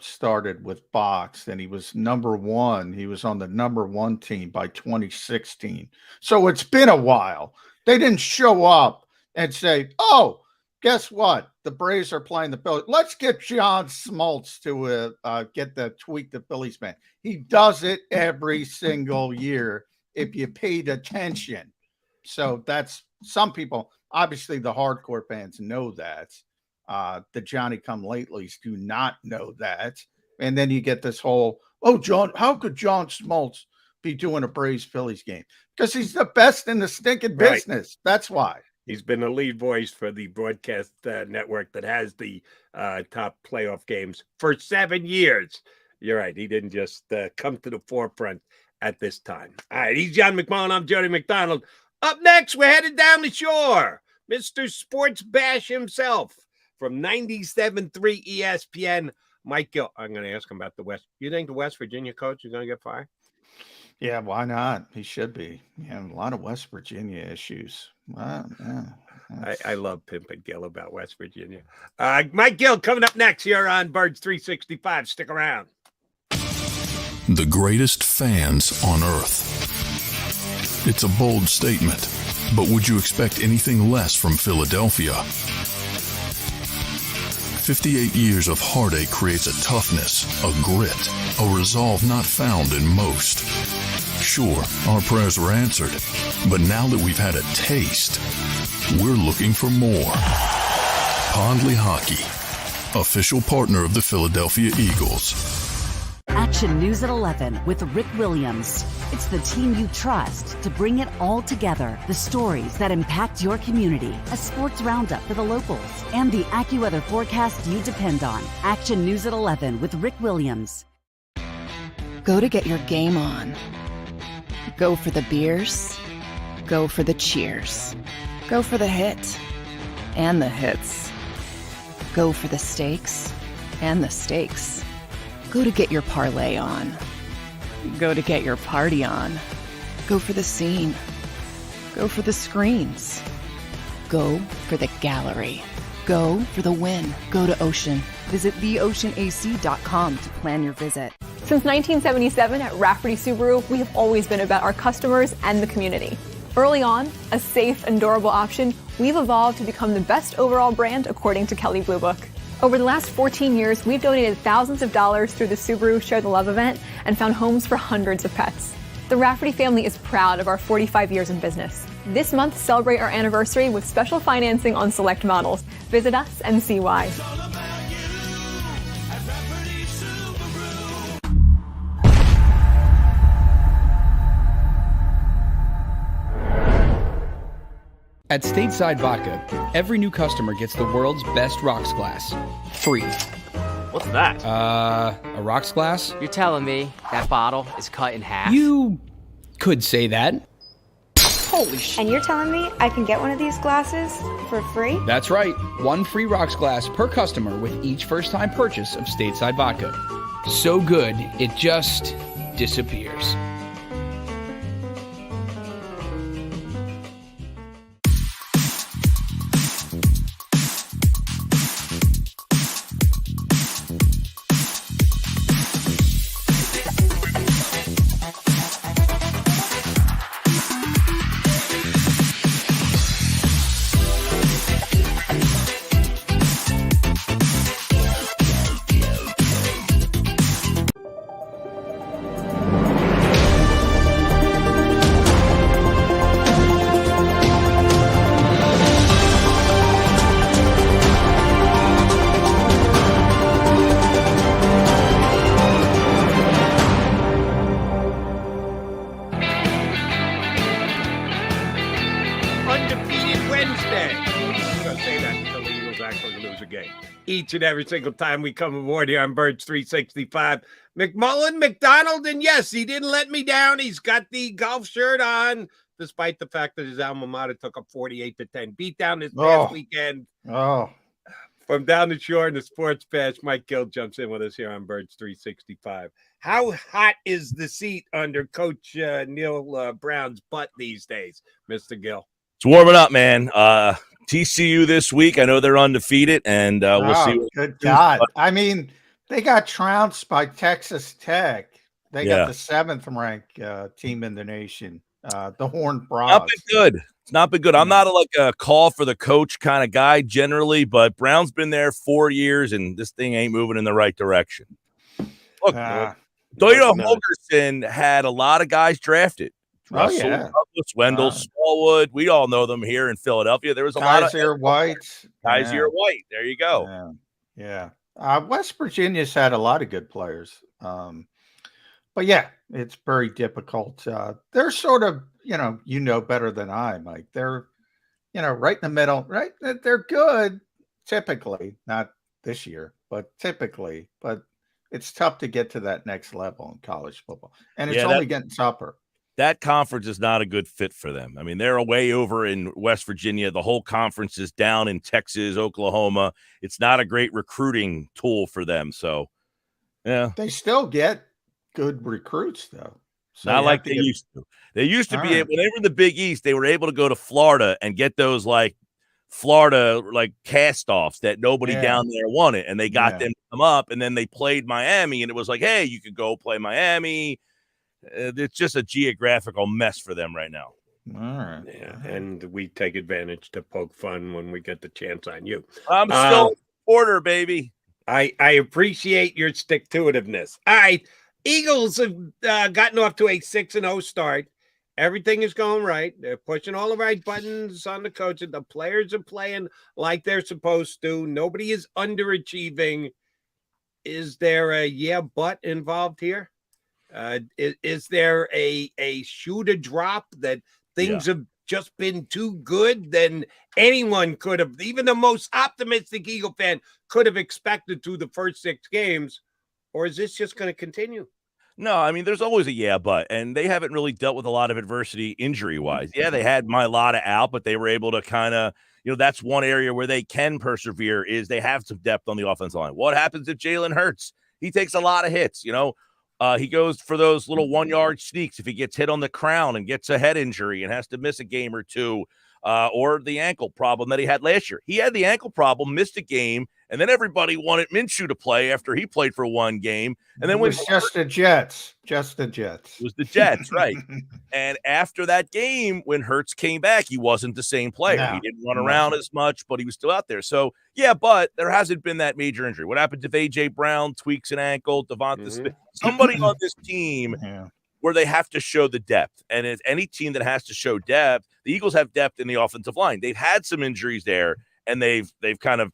started with Box, and he was number one. He was on the number one team by 2016. So it's been a while. They didn't show up and say, oh, guess what? The Braves are playing the Phillies. Let's get John Smoltz to get the tweak the Phillies man. He does it every single year if you paid attention. So that's some people, obviously the hardcore fans know that. The Johnny-come-latelys do not know that. And then you get this whole, oh, John, how could John Smoltz be doing a Braves-Phillies game? Because he's the best in the stinking business. That's why. He's been a lead voice for the broadcast network that has the top playoff games for 7 years. You're right. He didn't just come to the forefront at this time. All right. He's John McMullen. I'm Jody McDonald. Up next, we're headed down the shore. Mr. Sports Bash himself from 97.3 ESPN, Mike Gill. I'm going to ask him about the West. You think the West Virginia coach is going to get fired? Yeah, why not? He should be. Yeah, a lot of West Virginia issues. Wow, yeah, I love pimping Gill about West Virginia. Mike Gill coming up next here on Birds 365. Stick around. The greatest fans on earth. It's a bold statement, but would you expect anything less from Philadelphia? 58 years of heartache creates a toughness, a grit, a resolve not found in most. Sure, our prayers were answered, but now that we've had a taste, we're looking for more. Pondley Hockey, official partner of the Philadelphia Eagles. Action News at 11 with Rick Williams. It's the team you trust to bring it all together. The stories that impact your community. A sports roundup for the locals. And the AccuWeather forecast you depend on. Action News at 11 with Rick Williams. Go to get your game on. Go for the beers. Go for the cheers. Go for the hit and the hits. Go for the stakes and the stakes. Go to get your parlay on. Go to get your party on. Go for the scene. Go for the screens. Go for the gallery. Go for the win. Go to Ocean. Visit theoceanac.com to plan your visit. Since 1977 at Rafferty Subaru, we have always been about our customers and the community. Early on, a safe and durable option, we've evolved to become the best overall brand according to Kelley Blue Book. Over the last 14 years, we've donated thousands of dollars through the Subaru Share the Love event and found homes for hundreds of pets. The Rafferty family is proud of our 45 years in business. This month, celebrate our anniversary with special financing on select models. Visit us and see why. At Stateside Vodka, every new customer gets the world's best rocks glass. Free. What's that? A rocks glass? You're telling me that bottle is cut in half? You could say that. Holy shit. And you're telling me I can get one of these glasses for free? That's right. One free rocks glass per customer with each first-time purchase of Stateside Vodka. So good, it just disappears. going to lose a game. Each and every single time we come aboard here on Birds 365. McMullen, McDonald, and yes, he didn't let me down. He's got the golf shirt on, despite the fact that his alma mater took a 48-10 beatdown this past weekend. From down the shore in the sports patch, Mike Gill jumps in with us here on Birds 365. How hot is the seat under Coach Neil Brown's butt these days, Mr. Gill? It's warming up, man. TCU this week. I know they're undefeated, and we'll see. Good God. I mean, they got trounced by Texas Tech. They got the 7th-ranked team in the nation, the Horned Frogs. Not been good. It's not been good. I'm not a call for the coach kind of guy generally, but Brown's been there 4 years, and this thing ain't moving in the right direction. Look, Toledo Holgerson had a lot of guys drafted. Russell, Douglas, Wendell, Smallwood. We all know them here in Philadelphia. There was a lot of White. Kaiser White. There you go. Yeah. West Virginia's had a lot of good players. But yeah, it's very difficult. They're sort of, you know better than I, Mike. They're, right in the middle, right? They're good typically, not this year, but typically. But it's tough to get to that next level in college football. And it's only getting tougher. That conference is not a good fit for them. I mean, they're away over in West Virginia. The whole conference is down in Texas, Oklahoma. It's not a great recruiting tool for them. So, yeah. They still get good recruits, though. So not like they used to. They used to be able, when they were in the Big East, they were able to go to Florida and get those Florida cast-offs that nobody down there wanted, and they got them to come up, and then they played Miami, and it was like, hey, you could go play Miami. It's just a geographical mess for them right now. All right. Yeah, and we take advantage to poke fun when we get the chance on you. I'm still a supporter, baby. I appreciate your stick-to-itiveness. All right, Eagles have gotten off to a 6-0 start. Everything is going right. They're pushing all the right buttons on the coaches. The players are playing like they're supposed to. Nobody is underachieving. Is there a but involved here? Is there a shoe to drop that things have just been too good? Then anyone could have, even the most optimistic Eagle fan could have expected through the first 6 games. Or is this just going to continue? No, I mean, there's always a but, and they haven't really dealt with a lot of adversity injury-wise. Yeah, they had Mailata out, but they were able to kind of, that's one area where they can persevere is they have some depth on the offensive line. What happens if Jalen Hurts? He takes a lot of hits, he goes for those little 1-yard sneaks if he gets hit on the crown and gets a head injury and has to miss a game or two, or the ankle problem that he had last year. He had the ankle problem, missed a game, and then everybody wanted Minshew to play after he played for one game. And then it was just the Jets. It was the Jets, right. And after that game, when Hurts came back, he wasn't the same player. No, he didn't run around as much, but he was still out there. So, but there hasn't been that major injury. What happened if A.J. Brown tweaks an ankle, Devonta Smith? Somebody on this team where they have to show the depth. And it's any team that has to show depth, the Eagles have depth in the offensive line. They've had some injuries there, and they've kind of,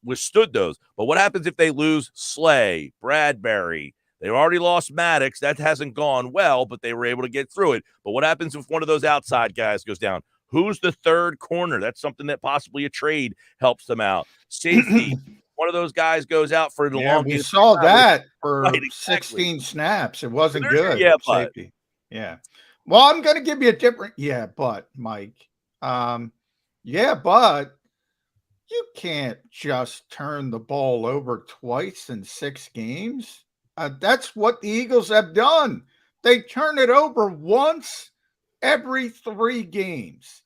withstood those. But what happens if they lose Slay, Bradbury? They already lost Maddox. That hasn't gone well, but they were able to get through it. But what happens if one of those outside guys goes down? Who's the third corner? That's something that possibly a trade helps them out. Safety, one of those guys goes out for the long. We saw that for 16 snaps. It wasn't good. Safety. Yeah. Well, I'm going to give you a different but, Mike. But you can't just turn the ball over twice in 6 games. That's what the Eagles have done. They turn it over once every 3 games.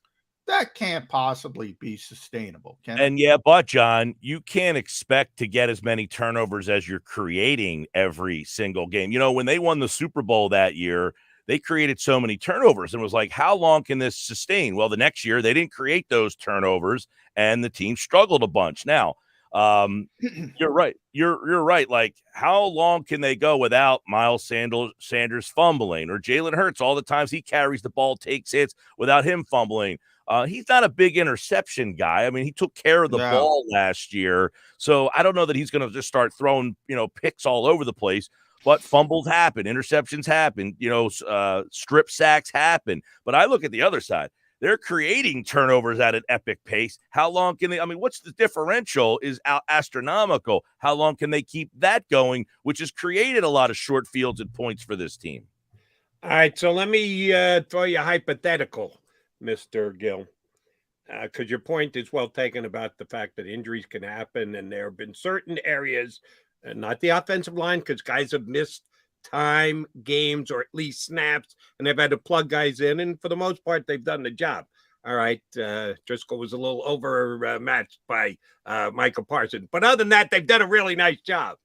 That can't possibly be sustainable, can it? And but John, you can't expect to get as many turnovers as you're creating every single game. When they won the Super Bowl that year, they created so many turnovers and was like, how long can this sustain? Well, the next year they didn't create those turnovers and the team struggled a bunch. Now, you're right. You're right. Like, how long can they go without Miles Sanders fumbling or Jalen Hurts? All the times he carries the ball, takes hits without him fumbling. He's not a big interception guy. I mean, he took care of the ball last year. So I don't know that he's going to just start throwing, picks all over the place. But fumbles happen, interceptions happen, strip sacks happen. But I look at the other side. They're creating turnovers at an epic pace. How long can they? I mean, what's the differential is astronomical. How long can they keep that going, which has created a lot of short fields and points for this team? All right, so let me throw you a hypothetical, Mr. Gill, because your point is well taken about the fact that injuries can happen, and there have been certain areas, not the offensive line, because guys have missed time, games, or at least snaps, and they've had to plug guys in, and for the most part, they've done the job. All right, Driscoll was a little overmatched by Michael Parsons, but other than that, they've done a really nice job.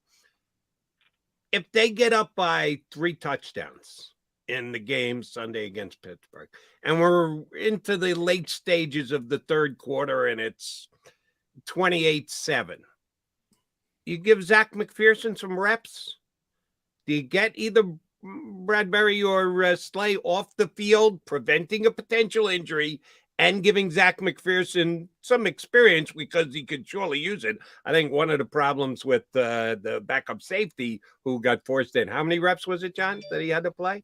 If they get up by 3 touchdowns in the game Sunday against Pittsburgh, and we're into the late stages of the third quarter, and it's 28-7, you give Zach McPherson some reps? Do you get either Bradbury or Slay off the field, preventing a potential injury and giving Zach McPherson some experience because he could surely use it? I think one of the problems with the backup safety who got forced in, how many reps was it, John, that he had to play?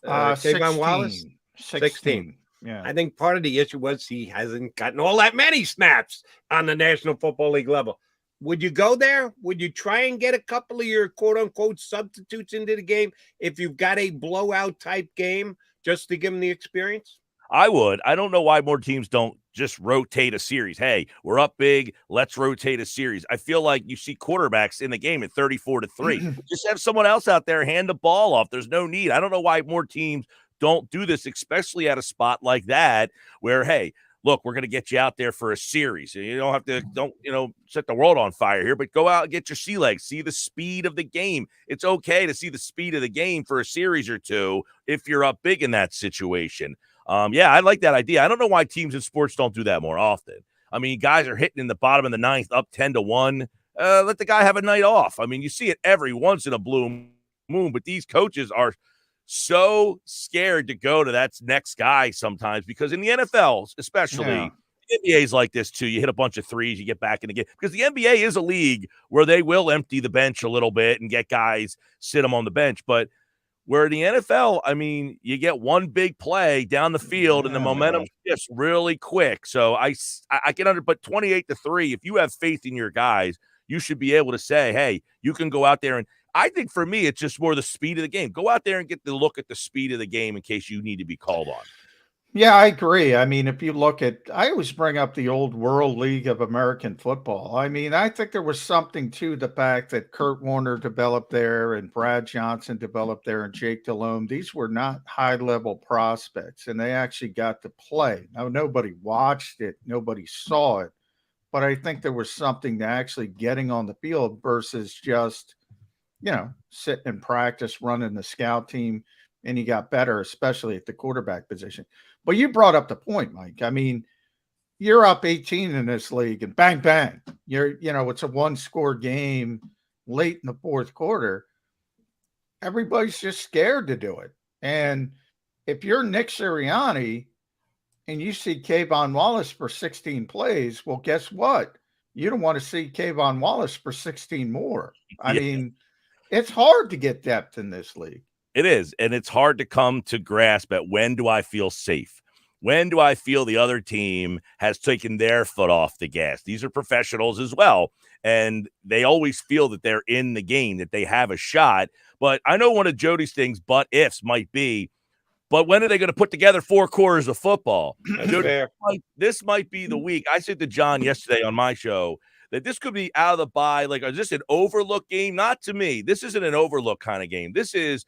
Kayvon Wallace? 16. Yeah. I think part of the issue was he hasn't gotten all that many snaps on the National Football League level. Would you go there? Would you try and get a couple of your quote-unquote substitutes into the game if you've got a blowout type game just to give them the experience? I would. I don't know why more teams don't just rotate a series. Hey, we're up big. Let's rotate a series. I feel like you see quarterbacks in the game at 34-3. Just have someone else out there hand the ball off. There's no need. I don't know why more teams don't do this, especially at a spot like that where, hey, look, we're going to get you out there for a series. You don't have to, set the world on fire here, but go out and get your sea legs. See the speed of the game. It's okay to see the speed of the game for a series or two if you're up big in that situation. Yeah, I like that idea. I don't know why teams in sports don't do that more often. I mean, guys are hitting in the bottom of the ninth up 10-1. Let the guy have a night off. I mean, you see it every once in a blue moon, but these coaches are so scared to go to that next guy sometimes because in the NFL, especially, the NBA is like this too. You hit a bunch of threes, you get back in the game because the NBA is a league where they will empty the bench a little bit and get guys, sit them on the bench. But where in the NFL, I mean, you get one big play down the field and the momentum shifts really quick. So I can but 28-3, if you have faith in your guys, you should be able to say, hey, you can go out there and I think for me, it's just more the speed of the game. Go out there and get the look at the speed of the game in case you need to be called on. Yeah, I agree. I mean, if you look at, I always bring up the old World League of American Football. I mean, I think there was something to the fact that Kurt Warner developed there and Brad Johnson developed there and Jake Delhomme. These were not high-level prospects, and they actually got to play. Now, nobody watched it. Nobody saw it. But I think there was something to actually getting on the field versus just, sitting in practice, running the scout team, and he got better, especially at the quarterback position. But you brought up the point, Mike. I mean, you're up 18 in this league and bang, bang. It's a 1-score game late in the fourth quarter. Everybody's just scared to do it. And if you're Nick Sirianni and you see Kayvon Wallace for 16 plays, well, guess what? You don't want to see Kayvon Wallace for 16 more. I mean, it's hard to get depth in this league. It is, and it's hard to come to grasp at when do I feel safe? When do I feel the other team has taken their foot off the gas? These are professionals as well, and they always feel that they're in the game, that they have a shot. But I know one of Jody's things, but ifs might be, but when are they going to put together 4 quarters of football? Jody, this might be the week. I said to John yesterday on my show that this could be out of the bye. Like, is this an overlook game? Not to me. This isn't an overlook kind of game. This is,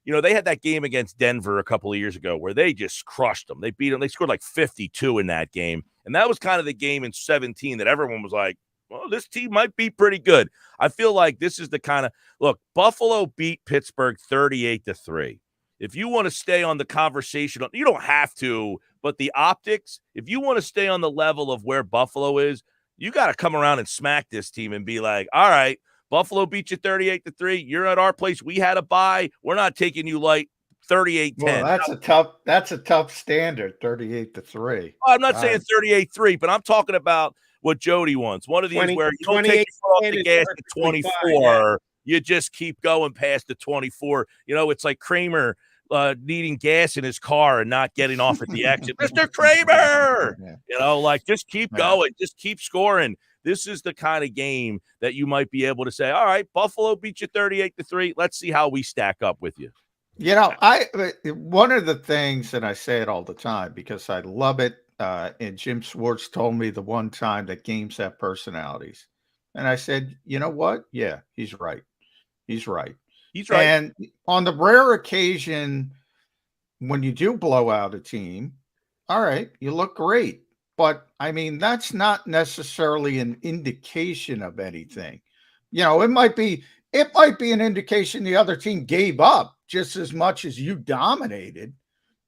they had that game against Denver a couple of years ago where they just crushed them. They beat them. They scored like 52 in that game. And that was kind of the game in 17 that everyone was like, well, this team might be pretty good. I feel like this is the kind of, look, Buffalo beat Pittsburgh 38-3. If you want to stay on the conversation, you don't have to, but the optics, if you want to stay on the level of where Buffalo is, you got to come around and smack this team and be like, all right, Buffalo beat you 38-3. You're at our place. We had a bye. We're not taking you light. 38-10. Well, that's a tough standard, 38-3. I'm not saying 38-3, but I'm talking about what Jody wants. One of these where you don't take your foot off the gas at 24. You just keep going past the 24. It's like Kramer needing gas in his car and not getting off at the exit. Mr. Kramer, like just keep going, just keep scoring. This is the kind of game that you might be able to say, all right, Buffalo beat you 38-3. Let's see how we stack up with you. One of the things, and I say it all the time because I love it, and Jim Schwartz told me the one time that games have personalities. And I said, you know what? Yeah, he's right. He's right. He's right. And on the rare occasion when you do blow out a team, all right, you look great. But I mean, that's not necessarily an indication of anything. It might be an indication the other team gave up just as much as you dominated.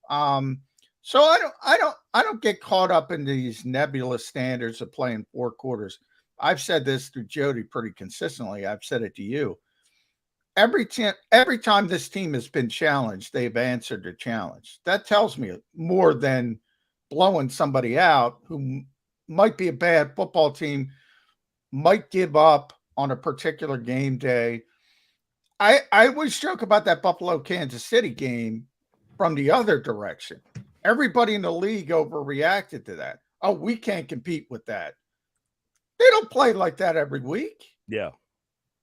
So I don't get caught up in these nebulous standards of playing 4 quarters. I've said this to Jody pretty consistently. I've said it to you. Every time this team has been challenged, they've answered the challenge. That tells me more than blowing somebody out who might be a bad football team, might give up on a particular game day. I always joke about that Buffalo-Kansas City game from the other direction. Everybody in the league overreacted to that. Oh, we can't compete with that. They don't play like that every week. Yeah.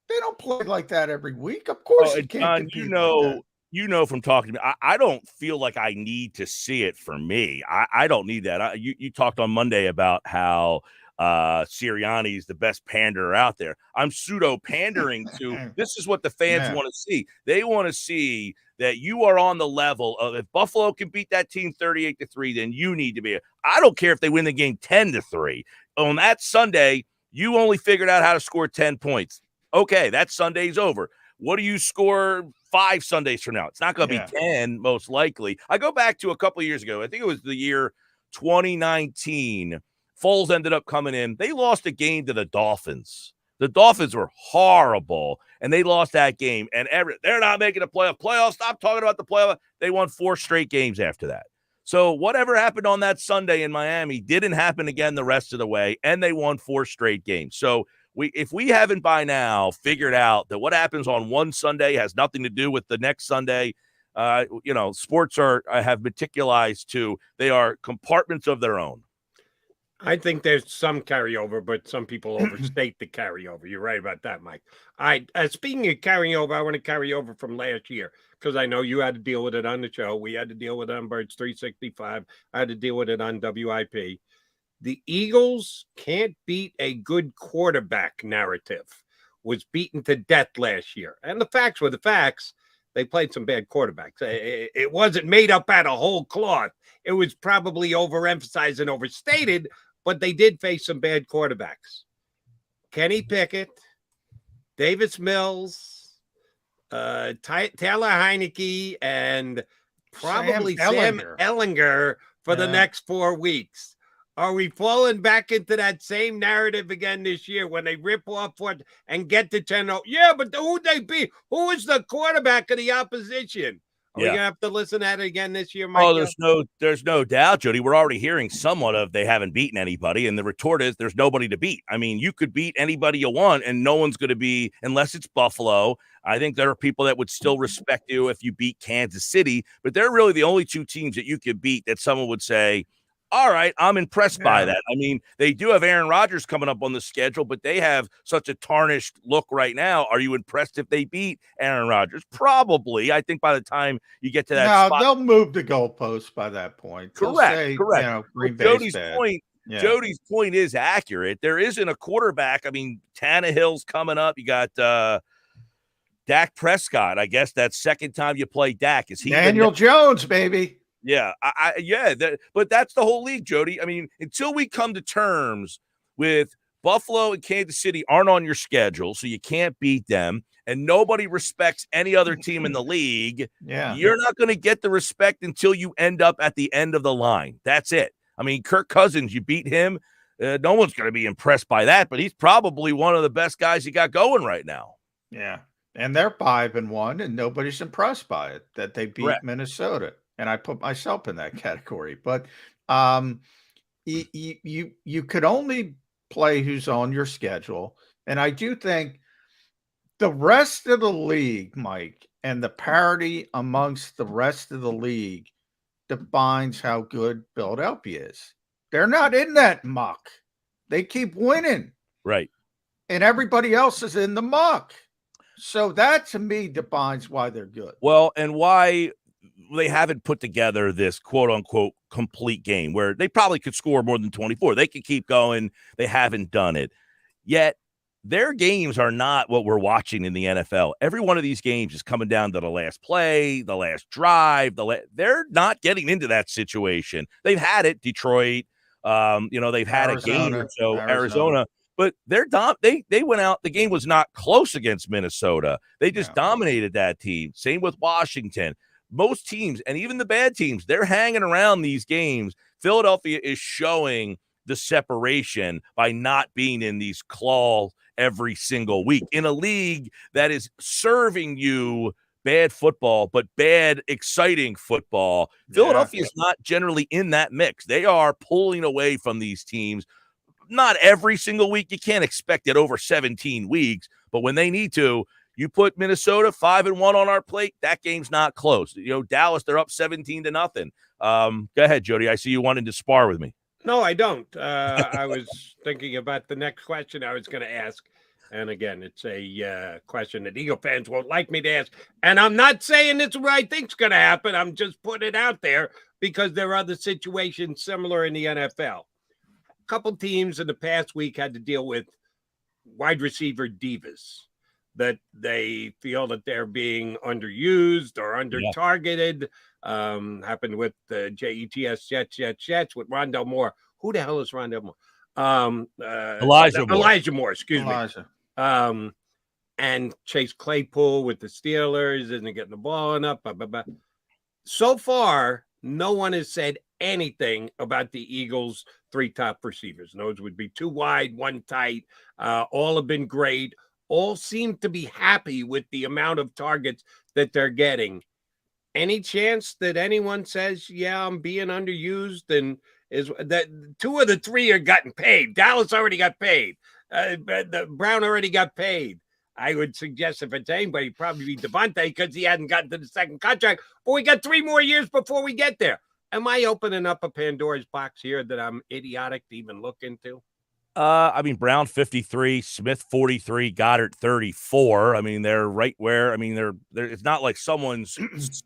They don't play like that every week. Of course you can't compete like that. From talking to me, I don't feel like I need to see it for me. I don't need that. You talked on Monday about how Sirianni is the best panderer out there. I'm pseudo pandering to. This is what the fans want to see. They want to see that you are on the level of, if Buffalo can beat that team 38-3, then you need to be. I don't care if they win the game 10-3. On that Sunday, you only figured out how to score 10 points. Okay, that Sunday's over. What do you score 5 Sundays from now? It's not going to be 10, most likely. I go back to a couple of years ago. I think it was the year 2019. Foles ended up coming in. They lost a game to the Dolphins. The Dolphins were horrible, and they lost that game. And they're not making a playoff. Stop talking about the playoff. They won 4 straight games after that. So whatever happened on that Sunday in Miami didn't happen again the rest of the way, and they won 4 straight games. So if we haven't by now figured out that what happens on one Sunday has nothing to do with the next Sunday, sports have meticularized too. They are compartments of their own. I think there's some carryover, but some people overstate the carryover. You're right about that, Mike. All right. Speaking of carrying over, I want to carry over from last year because I know you had to deal with it on the show. We had to deal with it on Birds 365. I had to deal with it on WIP. The Eagles can't beat a good quarterback narrative was beaten to death last year. And the facts were the facts. They played some bad quarterbacks. It wasn't made up out of whole cloth. It was probably overemphasized and overstated, but they did face some bad quarterbacks. Kenny Pickett, Davis Mills, Taylor Heineke, and probably Sam Ehlinger for the next 4 weeks. Are we falling back into that same narrative again this year when they rip off and get to 10-0? Yeah, but who'd they be? Who is the quarterback of the opposition? Are we going to have to listen to that again this year, Mike? Oh, there's no doubt, Jody. We're already hearing somewhat of they haven't beaten anybody, and the retort is there's nobody to beat. I mean, you could beat anybody you want, and no one's going to be, unless it's Buffalo. I think there are people that would still respect you if you beat Kansas City, but they're really the only 2 teams that you could beat that someone would say, all right, I'm impressed by that. I mean, they do have Aaron Rodgers coming up on the schedule, but they have such a tarnished look right now. Are you impressed if they beat Aaron Rodgers? Probably. I think by the time you get to that spot, they'll move the goalpost by that point. Correct. Green Jody's Bay's point. Yeah. Jody's point is accurate. There isn't a quarterback. I mean, Tannehill's coming up. You got Dak Prescott. I guess that's second time you play Dak. Is he Daniel Jones, baby? Yeah, but that's the whole league, Jody. I mean, until we come to terms with Buffalo and Kansas City aren't on your schedule, so you can't beat them, and nobody respects any other team in the league, you're not going to get the respect until you end up at the end of the line. That's it. I mean, Kirk Cousins, you beat him. No one's going to be impressed by that, but he's probably one of the best guys you got going right now. Yeah, and they're 5-1, and nobody's impressed by it that they beat Minnesota. And I put myself in that category, but you could only play who's on your schedule. And I do think the rest of the league, Mike, and the parity amongst the rest of the league defines how good Philadelphia is. They're not in that muck. They keep winning. Right. And everybody else is in the muck. So that, to me, defines why they're good. Well, and why they haven't put together this quote-unquote complete game where they probably could score more than 24. They could keep going. They haven't done it. Yet their games are not what we're watching in the NFL. Every one of these games is coming down to the last play, the last drive. They're not getting into that situation. They've had it, Detroit. They've had Arizona, a game or so, Arizona. But they went out. The game was not close against Minnesota. They just dominated that team. Same with Washington. Most teams, and even the bad teams, they're hanging around these games. Philadelphia is showing the separation by not being in these claws every single week in a league that is serving you bad football, but bad, exciting football. Philadelphia is not generally in that mix. They are pulling away from these teams. Not every single week. You can't expect it over 17 weeks, but when they need to, you put Minnesota 5-1 on our plate. That game's not close. Dallas, they're up 17-0. Go ahead, Jody. I see you wanted to spar with me. No, I don't. I was thinking about the next question I was going to ask. And again, it's a question that Eagle fans won't like me to ask. And I'm not saying it's what I think's going to happen. I'm just putting it out there because there are other situations similar in the NFL. A couple teams in the past week had to deal with wide receiver divas that they feel that they're being underused or under-targeted. Happened with the Jets with Rondell Moore. Who the hell is Rondell Moore? Elijah Moore, excuse me. And Chase Claypool with the Steelers isn't getting the ball enough. Blah, blah, blah. So far, no one has said anything about the Eagles' 3 top receivers. Those would be 2 wide, 1 tight. All have been great. All seem to be happy with the amount of targets that they're getting. Any chance that anyone says, yeah, I'm being underused, and is that 2 of the 3 are gotten paid? Dallas already got paid. Brown already got paid. I would suggest if it's anybody, probably be Devontae because he hadn't gotten to the second contract. But we got 3 more years before we get there. Am I opening up a Pandora's box here that I'm idiotic to even look into? Brown 53, Smith 43, Goddard 34. They're right where. They're it's not like someone's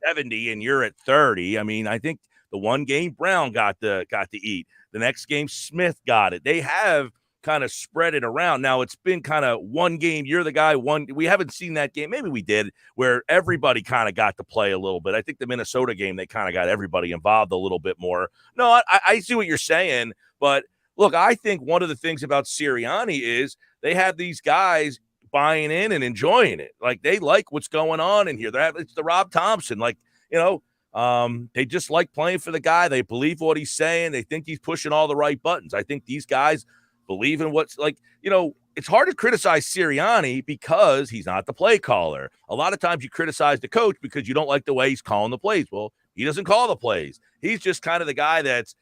70 and you're at 30. I think the one game Brown got to eat. The next game Smith got it. They have kind of spread it around. Now it's been kind of one game. You're the guy. We haven't seen that game. Maybe we did where everybody kind of got to play a little bit. I think the Minnesota game, they kind of got everybody involved a little bit more. No, I see what you're saying, but look, I think one of the things about Sirianni is they have these guys buying in and enjoying it. Like they like what's going on in here. It's the Rob Thompson. They just like playing for the guy. They believe what he's saying. They think he's pushing all the right buttons. I think these guys believe in what's it's hard to criticize Sirianni because he's not the play caller. A lot of times you criticize the coach because you don't like the way he's calling the plays. Well, he doesn't call the plays. He's just kind of the guy that's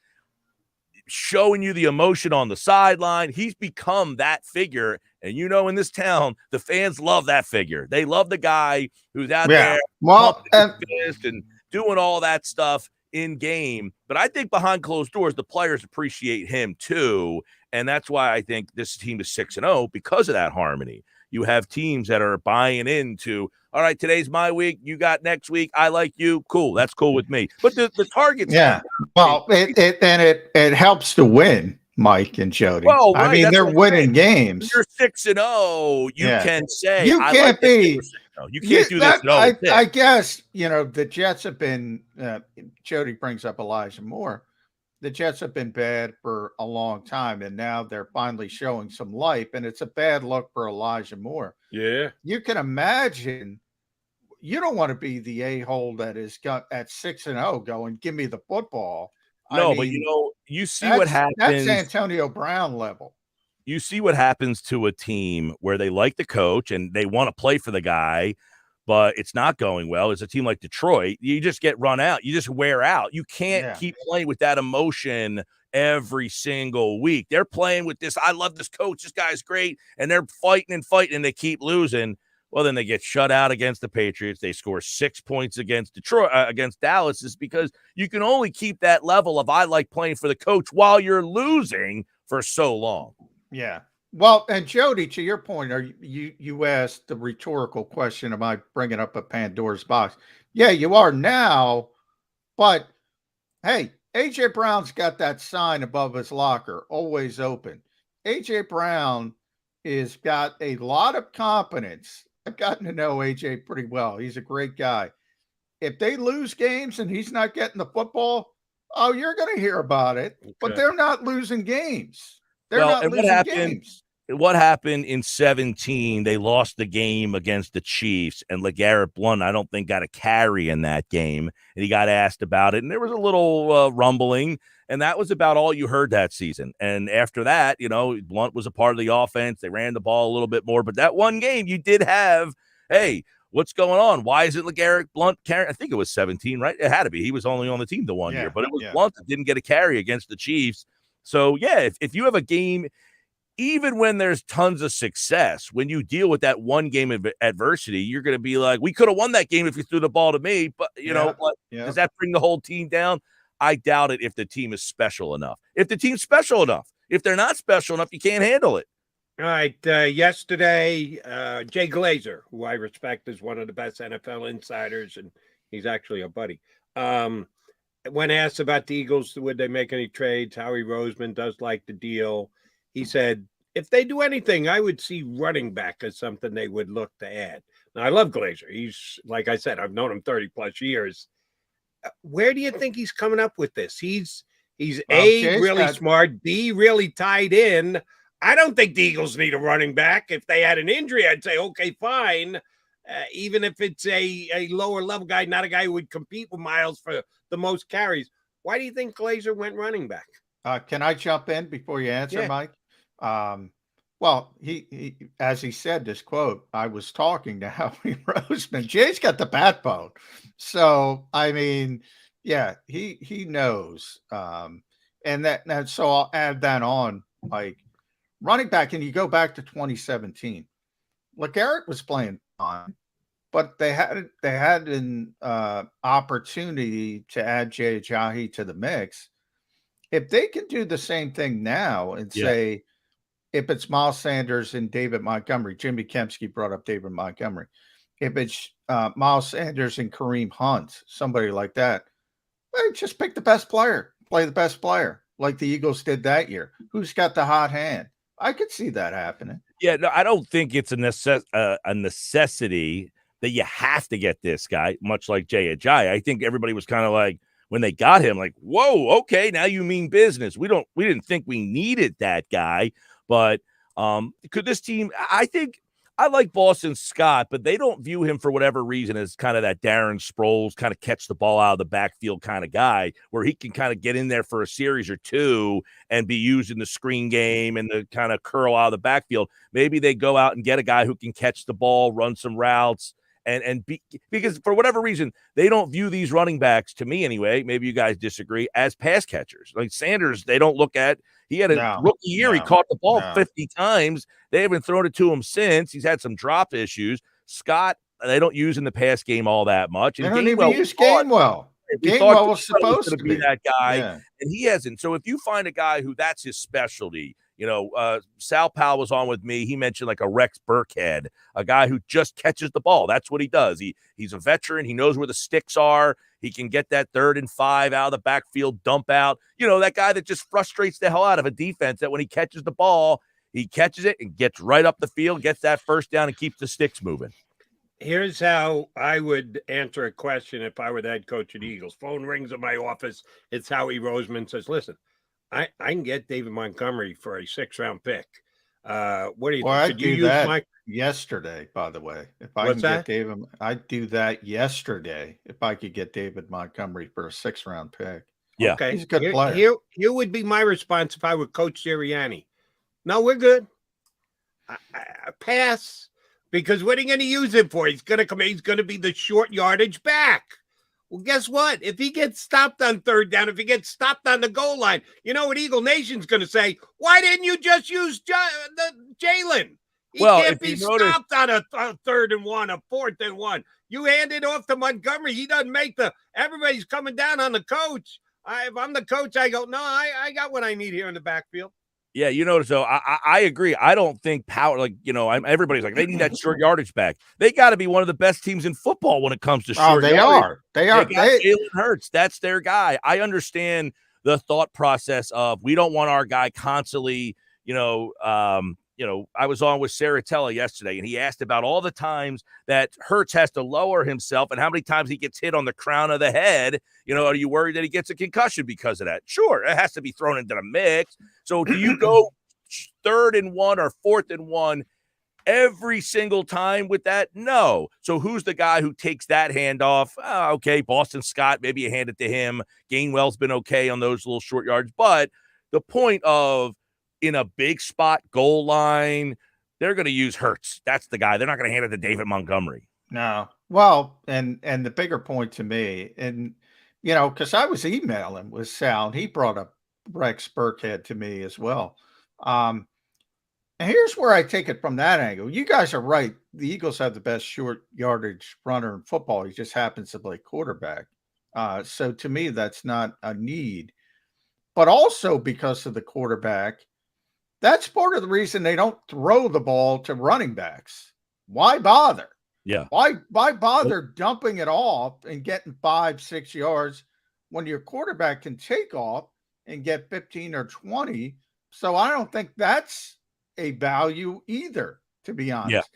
showing you the emotion on the sideline. He's become that figure. And in this town, the fans love that figure. They love the guy who's out there and doing all that stuff in game. But I think behind closed doors, the players appreciate him too. And that's why I think this team is 6-0 because of that harmony. You have teams that are buying into, all right, today's my week. You got next week. I like you. Cool. That's cool with me. But the targets. Yeah. Well, it helps to win, Mike and Jody. Well, right, they're winning games. You're 6-0. You can say you can't be. You can't do this. I guess the Jets have been. Jody brings up Elijah Moore. The Jets have been bad for a long time, and now they're finally showing some life, and it's a bad look for Elijah Moore. Yeah. You can imagine you don't want to be the a-hole that is got at 6-0 going, give me the football. No, but you see what happens. That's Antonio Brown level. You see what happens to a team where they like the coach and they want to play for the guy, but it's not going well. It's a team like Detroit. You just get run out. You just wear out. You can't keep playing with that emotion every single week. They're playing with this, I love this coach. This guy's great. And they're fighting and they keep losing. Well, then they get shut out against the Patriots. They score 6 points against Detroit, against Dallas, is because you can only keep that level of I like playing for the coach while you're losing for so long. Yeah. Well, and Jody, to your point, you asked the rhetorical question, am I bringing up a Pandora's box? Yeah, you are now, but hey, A.J. Brown's got that sign above his locker, always open. A.J. Brown is got a lot of confidence. I've gotten to know A.J. pretty well. He's a great guy. If they lose games and he's not getting the football, oh, you're going to hear about it. Okay. But they're not losing games. They're not losing games. What happened in 2017? They lost the game against the Chiefs, and LeGarrette Blount, I don't think, got a carry in that game, and he got asked about it, and there was a little rumbling, and that was about all you heard that season. And after that, Blount was a part of the offense. They ran the ball a little bit more, but that one game you did have, hey, what's going on? Why isn't LeGarrette Blount carrying? I think it was 17, right? It had to be. He was only on the team the one year, but it was Blount that didn't get a carry against the Chiefs. So, yeah, if you have a game, even when there's tons of success, when you deal with that one game of adversity, you're going to be like, we could have won that game if you threw the ball to me. But, does that bring the whole team down? I doubt it if the team is special enough. If the team's special enough. If they're not special enough, you can't handle it. All right. Yesterday, Jay Glazer, who I respect as one of the best NFL insiders, and he's actually a buddy, when asked about the Eagles, would they make any trades? Howie Roseman does like the deal. He said, if they do anything, I would see running back as something they would look to add. Now, I love Glazer. He's, like I said, I've known him 30 plus years. Where do you think he's coming up with this? He's really smart, B, really tied in. I don't think the Eagles need a running back. If they had an injury, I'd say, okay, fine. Even if it's a lower level guy, not a guy who would compete with Miles for the most carries. Why do you think Glazer went running back? Can I jump in before you answer, Mike? Well, he as he said this quote, I was talking to Howie Roseman. Jay's got the backbone. So, I mean, yeah, he knows. And so I'll add that on, like running back, and you go back to 2017. LeGarrette was playing fine, but they had an opportunity to add Jay Ajayi to the mix. If they can do the same thing now and say, if it's Miles Sanders and David Montgomery, Jimmy Kempski brought up David Montgomery. If it's Miles Sanders and Kareem Hunt, somebody like that, just pick the best player, play the best player, like the Eagles did that year. Who's got the hot hand? I could see that happening. Yeah, no, I don't think it's a necessity that you have to get this guy, much like Jay Ajayi. I think everybody was kind of like, when they got him, like, whoa, okay, now you mean business. We didn't think we needed that guy, but could this team? I think I like Boston Scott, but they don't view him for whatever reason as kind of that Darren Sproles kind of catch the ball out of the backfield kind of guy, where he can kind of get in there for a series or two and be used in the screen game and the kind of curl out of the backfield. Maybe they go out and get a guy who can catch the ball, run some routes. Because for whatever reason, they don't view these running backs, to me anyway, maybe you guys disagree, as pass catchers. Like Sanders, they don't look at. He had a rookie year. He caught the ball 50 times. They haven't thrown it to him since. He's had some drop issues. Scott, they don't use in the pass game all that much. And they don't even use Gainwell. Gainwell was supposed to be that guy, and he hasn't. So if you find a guy who that's his specialty, Sal Powell was on with me. He mentioned like a Rex Burkhead, a guy who just catches the ball. That's what he does. He's a veteran. He knows where the sticks are. He can get that 3rd and 5 out of the backfield, dump out. That guy that just frustrates the hell out of a defense, that when he catches the ball, he catches it and gets right up the field, gets that first down, and keeps the sticks moving. Here's how I would answer a question if I were the head coach of the Eagles. Phone rings in my office. It's Howie Roseman says, listen, I can get David Montgomery for a 6th-round pick. What do you think? I'd do that yesterday, by the way. If I can get David, I'd do that yesterday if I could get David Montgomery for a 6th-round pick. Yeah. Okay. He's a good player. Here would be my response if I were Coach Sirianni. No, we're good. I pass. Because what are you going to use him for? He's going to come in. He's going to be the short yardage back. Well, guess what? If he gets stopped on 3rd down, if he gets stopped on the goal line, you know what Eagle Nation's going to say? Why didn't you just use Jalen? He can't be stopped on a 3rd and 1, a 4th and 1. You hand it off to Montgomery. He doesn't make everybody's coming down on the coach. If I'm the coach, I go, no, I got what I need here in the backfield. Yeah, so I agree. I don't think power, everybody's like, they need that short yardage back. They got to be one of the best teams in football when it comes to short yardage. They are. They got Jalen Hurts. That's their guy. I understand the thought process of we don't want our guy constantly, I was on with Saratella yesterday, and he asked about all the times that Hurts has to lower himself and how many times he gets hit on the crown of the head. Are you worried that he gets a concussion because of that? Sure, it has to be thrown into the mix. So do you go 3rd and 1 or 4th and 1 every single time with that? No. So who's the guy who takes that handoff? Okay, Boston Scott, maybe you hand it to him. Gainwell's been okay on those little short yards. But the point of in a big spot goal line, they're going to use Hurts. That's the guy. They're not going to hand it to David Montgomery. No. Well, and the bigger point to me, and because I was emailing with Sal, and he brought up Rex Burkhead to me as well. And here's where I take it from that angle. You guys are right. The Eagles have the best short yardage runner in football. He just happens to play quarterback. So to me, that's not a need. But also because of the quarterback, that's part of the reason they don't throw the ball to running backs. Why bother? Yeah. Why bother dumping it off and getting 5-6 yards when your quarterback can take off and get 15 or 20? So I don't think that's a value either, to be honest.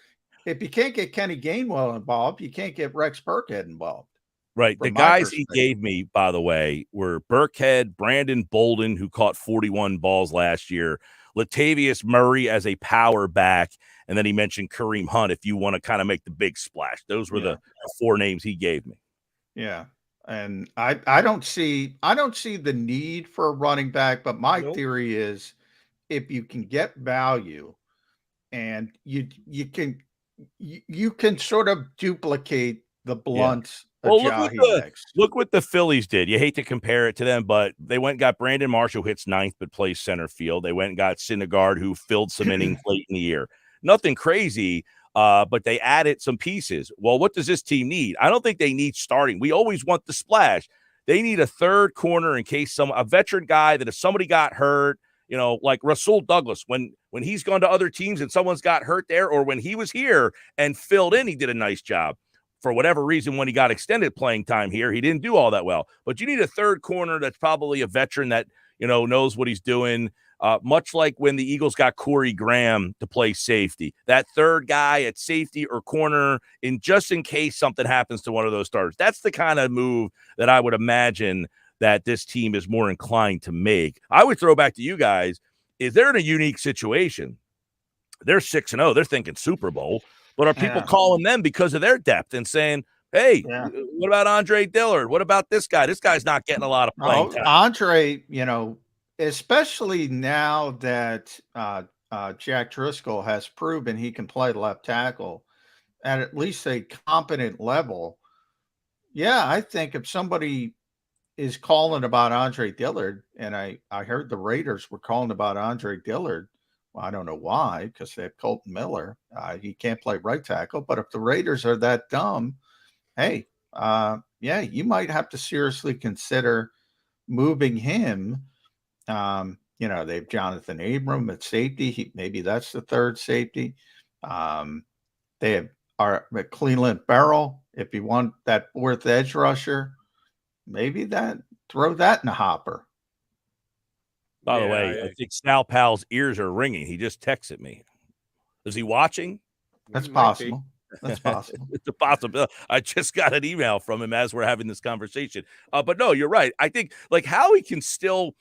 Yeah. If you can't get Kenny Gainwell involved, you can't get Rex Burkhead involved. Right. The guys he gave me, by the way, were Burkhead, Brandon Bolden, who caught 41 balls last year, Latavius Murray as a power back, and then he mentioned Kareem Hunt if you want to kind of make the big splash. Those were the 4 names he gave me. Yeah. And I don't see the need for a running back, but my theory is if you can get value and you can sort of duplicate the blunts. Well, look what the Phillies did. You hate to compare it to them, but they went and got Brandon Marshall, hits 9th but plays center field. They went and got Syndergaard, who filled some innings late in the year. Nothing crazy, but they added some pieces. Well, what does this team need? I don't think they need starting. We always want the splash. They need a third corner in case a veteran guy that if somebody got hurt, like Rasul Douglas, when he's gone to other teams and someone's got hurt there, or when he was here and filled in, he did a nice job. For whatever reason, when he got extended playing time here, he didn't do all that well. But you need a third corner that's probably a veteran that, knows what he's doing, much like when the Eagles got Corey Graham to play safety. That third guy at safety or corner, just in case something happens to one of those starters. That's the kind of move that I would imagine that this team is more inclined to make. I would throw back to you guys, is they're in a unique situation. They're 6-0. They're thinking Super Bowl. But are people calling them because of their depth and saying, hey, what about Andre Dillard? What about this guy? This guy's not getting a lot of playing time. Andre, especially now that Jack Driscoll has proven he can play left tackle at least a competent level. Yeah, I think if somebody is calling about Andre Dillard, and I heard the Raiders were calling about Andre Dillard, well, I don't know why, because they have Colton Miller. He can't play right tackle. But if the Raiders are that dumb, hey, you might have to seriously consider moving him. They have Jonathan Abram at safety. Maybe that's the third safety. They have Cleveland Farrell. If you want that fourth edge rusher, maybe throw that in the hopper. By the way, I think Sal Powell's ears are ringing. He just texted me. Is he watching? That's possible. That's possible. It's a possibility. I just got an email from him as we're having this conversation. But no, you're right. I think Howie can still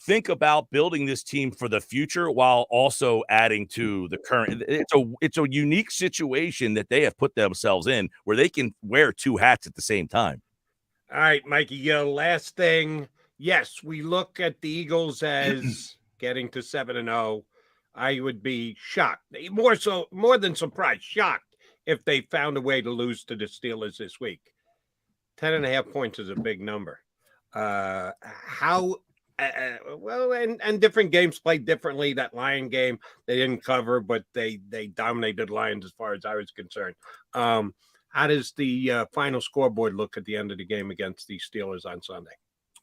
think about building this team for the future while also adding to the current. It's a unique situation that they have put themselves in where they can wear 2 hats at the same time. All right, Mikey Gill, last thing. Yes, we look at the Eagles as getting to 7-0. I would be shocked, more than surprised, shocked if they found a way to lose to the Steelers this week. 10.5 points is a big number. How And different games played differently. That Lion game, they didn't cover, but they dominated Lions as far as I was concerned. How does the final scoreboard look at the end of the game against the Steelers on Sunday?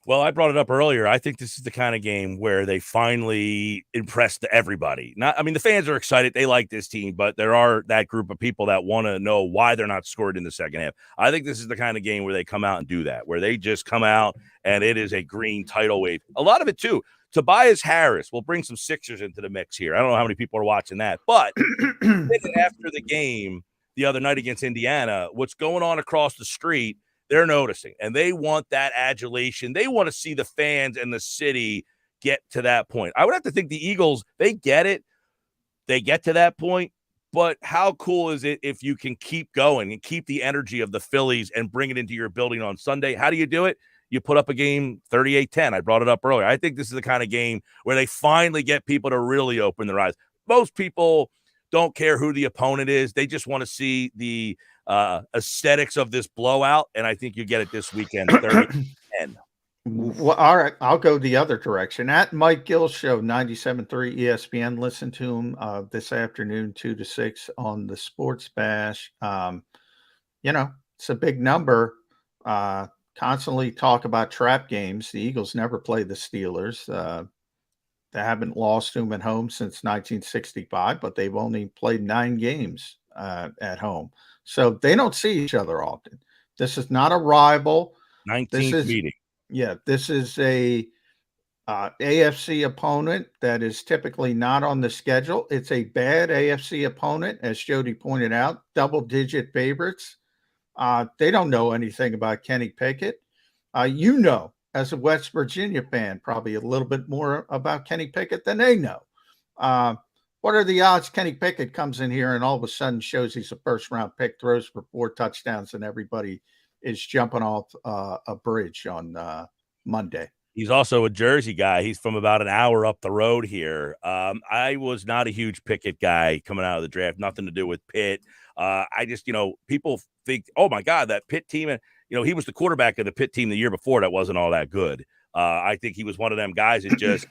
Well, I brought it up earlier. I think this is the kind of game where they finally impressed everybody. The fans are excited. They like this team, but there are that group of people that want to know why they're not scored in the second half. I think this is the kind of game where they come out and do that, where they just come out and it is a green tidal wave. A lot of it, too. Tobias Harris will bring some Sixers into the mix here. I don't know how many people are watching that, but after the game the other night against Indiana, what's going on across the street, they're noticing, and they want that adulation. They want to see the fans and the city get to that point. I would have to think the Eagles, they get it. They get to that point, but how cool is it if you can keep going and keep the energy of the Phillies and bring it into your building on Sunday? How do you do it? You put up a game 38-10. I brought it up earlier. I think this is the kind of game where they finally get people to really open their eyes. Most people don't care who the opponent is. They just want to see the aesthetics of this blowout, and I think you get it this weekend, 30-10. Well, all right, I'll go the other direction. At Mike Gill Show, 97.3 ESPN. Listen to him this afternoon, 2 to 6 on the Sports Bash. It's a big number. Constantly talk about trap games. The Eagles never play the Steelers. They haven't lost to them at home since 1965, but they've only played 9 games at home. So they don't see each other often. This is not a rival. 19th meeting. Yeah, this is a AFC opponent that is typically not on the schedule. It's a bad AFC opponent, as Jody pointed out, double-digit favorites. They don't know anything about Kenny Pickett. As a West Virginia fan, probably a little bit more about Kenny Pickett than they know. What are the odds Kenny Pickett comes in here and all of a sudden shows he's a first-round pick, throws for 4 touchdowns, and everybody is jumping off a bridge on Monday? He's also a Jersey guy. He's from about an hour up the road here. I was not a huge Pickett guy coming out of the draft. Nothing to do with Pitt. I just, people think, oh, my God, that Pitt team. He was the quarterback of the Pitt team the year before that wasn't all that good. I think he was one of them guys that just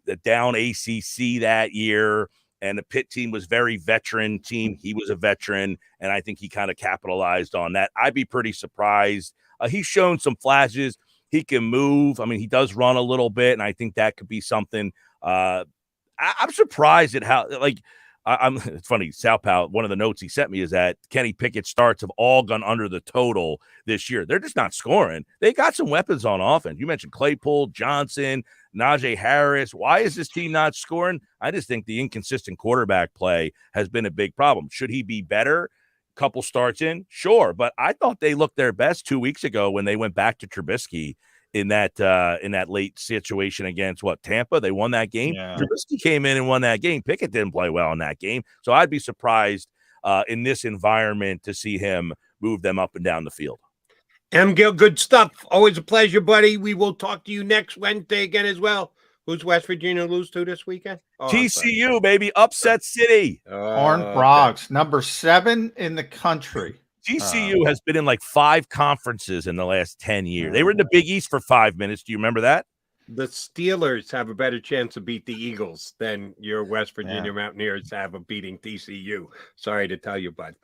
the down ACC that year. And the Pitt team was very veteran team. He was a veteran, and I think he kind of capitalized on that. I'd be pretty surprised. He's shown some flashes. He can move. He does run a little bit, and I think that could be something. I'm surprised at how, it's funny, Salpow, one of the notes he sent me is that Kenny Pickett starts have all gone under the total this year. They're just not scoring. They got some weapons on offense. You mentioned Claypool, Johnson, Najee Harris. Why is this team not scoring? I just think the inconsistent quarterback play has been a big problem. Should he be better? Couple starts in? Sure. But I thought they looked their best 2 weeks ago when they went back to Trubisky in that late situation against Tampa. They won that game. Yeah. Trubisky came in and won that game. Pickett didn't play well in that game. So I'd be surprised in this environment to see him move them up and down the field. M. Gill, good stuff. Always a pleasure, buddy. We will talk to you next Wednesday again as well. Who's West Virginia lose to this weekend? TCU, baby. Upset City. Horned Frogs, number 7 in the country. TCU has been in 5 conferences in the last 10 years. They were in the Big East for 5 minutes. Do you remember that? The Steelers have a better chance to beat the Eagles than your West Virginia Mountaineers have of beating TCU. Sorry to tell you, bud.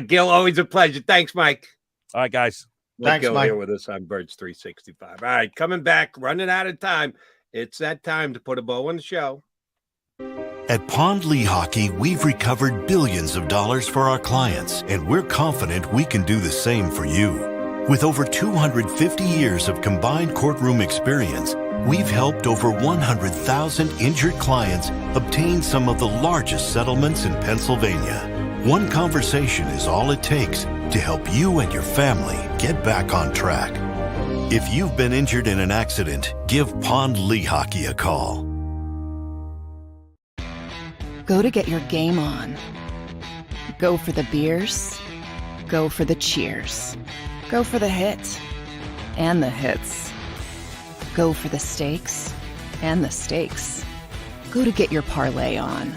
Gill, always a pleasure. Thanks, Mike. All right, guys. Thanks, Gill Mike. Here with us on Birds 365. All right, coming back, running out of time. It's that time to put a bow on the show. At Pond Lehocky, we've recovered billions of dollars for our clients, and we're confident we can do the same for you. With over 250 years of combined courtroom experience, we've helped over 100,000 injured clients obtain some of the largest settlements in Pennsylvania. One conversation is all it takes to help you and your family get back on track. If you've been injured in an accident, give Pond Lehocky a call. Go to get your game on. Go for the beers. Go for the cheers. Go for the hit and the hits. Go for the stakes and the stakes. Go to get your parlay on.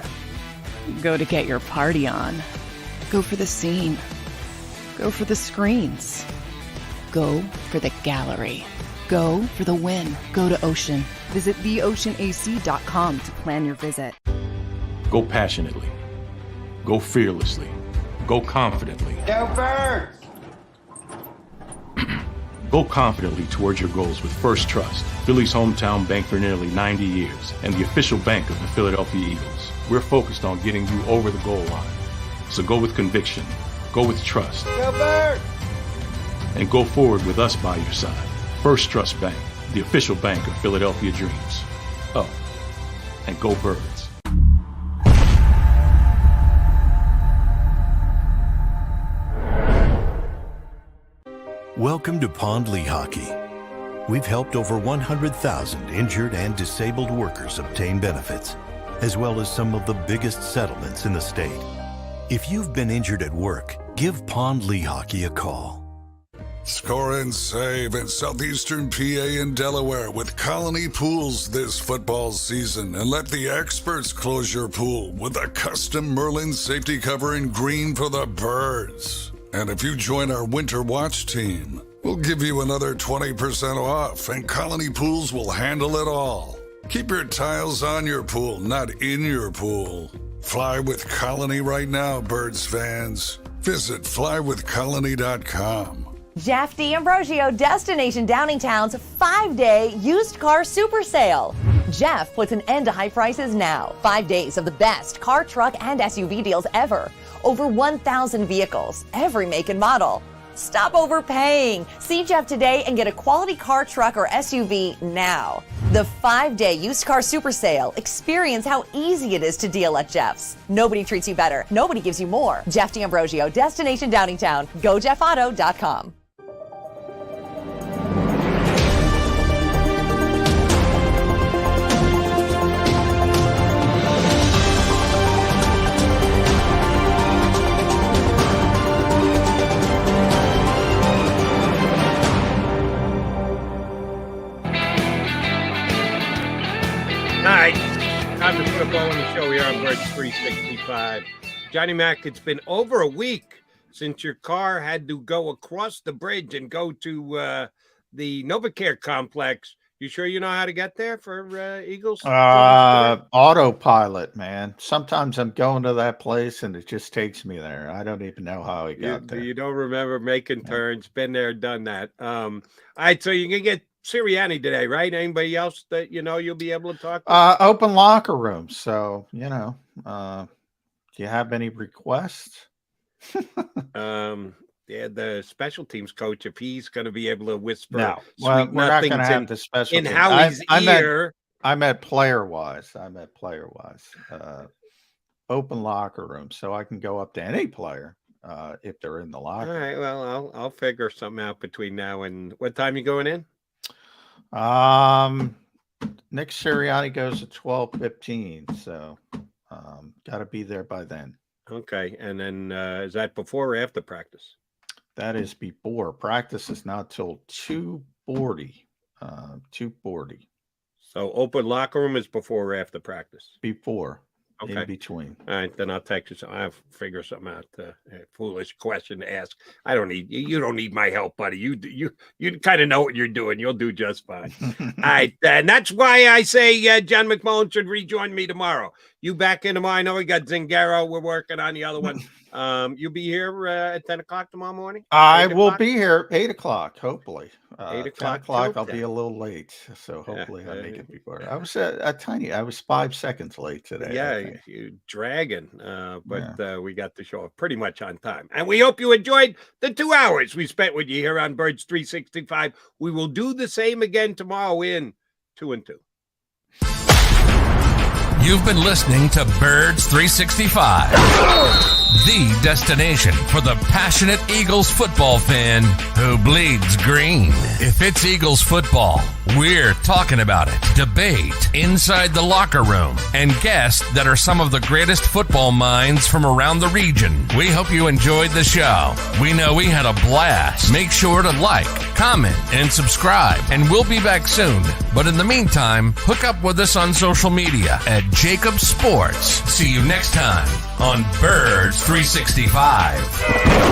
Go to get your party on. Go for the scene. Go for the screens. Go for the gallery. Go for the win. Go to Ocean. Visit theoceanac.com to plan your visit. Go passionately. Go fearlessly. Go confidently. Go Birds! Go confidently towards your goals with First Trust, Philly's hometown bank for nearly 90 years, and the official bank of the Philadelphia Eagles. We're focused on getting you over the goal line. So go with conviction. Go with trust. Go Birds! And go forward with us by your side. First Trust Bank, the official bank of Philadelphia dreams. Oh, and go Birds. Welcome to Pond Lehocky. We've helped over 100,000 injured and disabled workers obtain benefits, as well as some of the biggest settlements in the state. If you've been injured at work, give Pond Lehocky a call. Score and save in southeastern PA and Delaware with Colony Pools this football season, and let the experts close your pool with a custom Merlin safety cover in green for the birds. And if you join our Winter Watch team, we'll give you another 20% off, and Colony Pools will handle it all. Keep your tiles on your pool, not in your pool. Fly with Colony right now, Birds fans. Visit flywithcolony.com. Jeff D'Ambrosio, Destination Downingtown's 5-day used car super sale. Jeff puts an end to high prices now. 5 days of the best car, truck, and SUV deals ever. Over 1,000 vehicles, every make and model. Stop overpaying. See Jeff today and get a quality car, truck, or SUV now. The 5-day used car super sale. Experience how easy it is to deal at Jeff's. Nobody treats you better. Nobody gives you more. Jeff D'Ambrosio, Destination Downingtown. GoJeffAuto.com. All right, time to put a bow on the show here on Birds 365. Johnny Mac, it's been over a week since your car had to go across the bridge and go to the NovaCare complex. You sure you know how to get there for Eagles? Autopilot, man. Sometimes I'm going to that place and it just takes me there. I don't even know how I got there. You don't remember making turns. Been there, done that. All right, so you can get Sirianni today, right? Anybody else that you'll be able to talk to? Open locker room. So, do you have any requests? Yeah, the special teams coach, if he's going to be able to whisper. No, well, we're not going to have the special in Howie's ear. I meant player wise. Open locker room, so I can go up to any player if they're in the locker room. All right, well, I'll figure something out between now and what time you going in? Nick Sirianni goes at 12:15, so got to be there by then. Okay, and then is that before or after practice? That is before. Practice is not till 2:40. 2:40. So open locker room is before or after practice? Before. Okay. In between. All right, then I'll text you. So I'll figure something out. A foolish question to ask. I don't need you. You don't need my help, buddy. You kind of know what you're doing. You'll do just fine. All right, and that's why I say John McMullen should rejoin me tomorrow. You back in tomorrow? I know we got Zingaro. We're working on the other one. You'll be here at 10 o'clock tomorrow morning? I will be here 8 o'clock, hopefully. 8 o'clock. 10 o'clock, I'll be a little late. So hopefully I make it before. I was I was 5 seconds late today. Yeah, you're dragging. But we got the show pretty much on time. And we hope you enjoyed the 2 hours we spent with you here on Birds 365. We will do the same again tomorrow in 2 and 2. You've been listening to Birds 365, the destination for the passionate Eagles football fan who bleeds green. If it's Eagles football, we're talking about it. Debate inside the locker room and guests that are some of the greatest football minds from around the region. We hope you enjoyed the show. We know we had a blast. Make sure to like, comment, and subscribe, and we'll be back soon. But in the meantime, hook up with us on social media at JAKIB Sports. See you next time on Birds 365.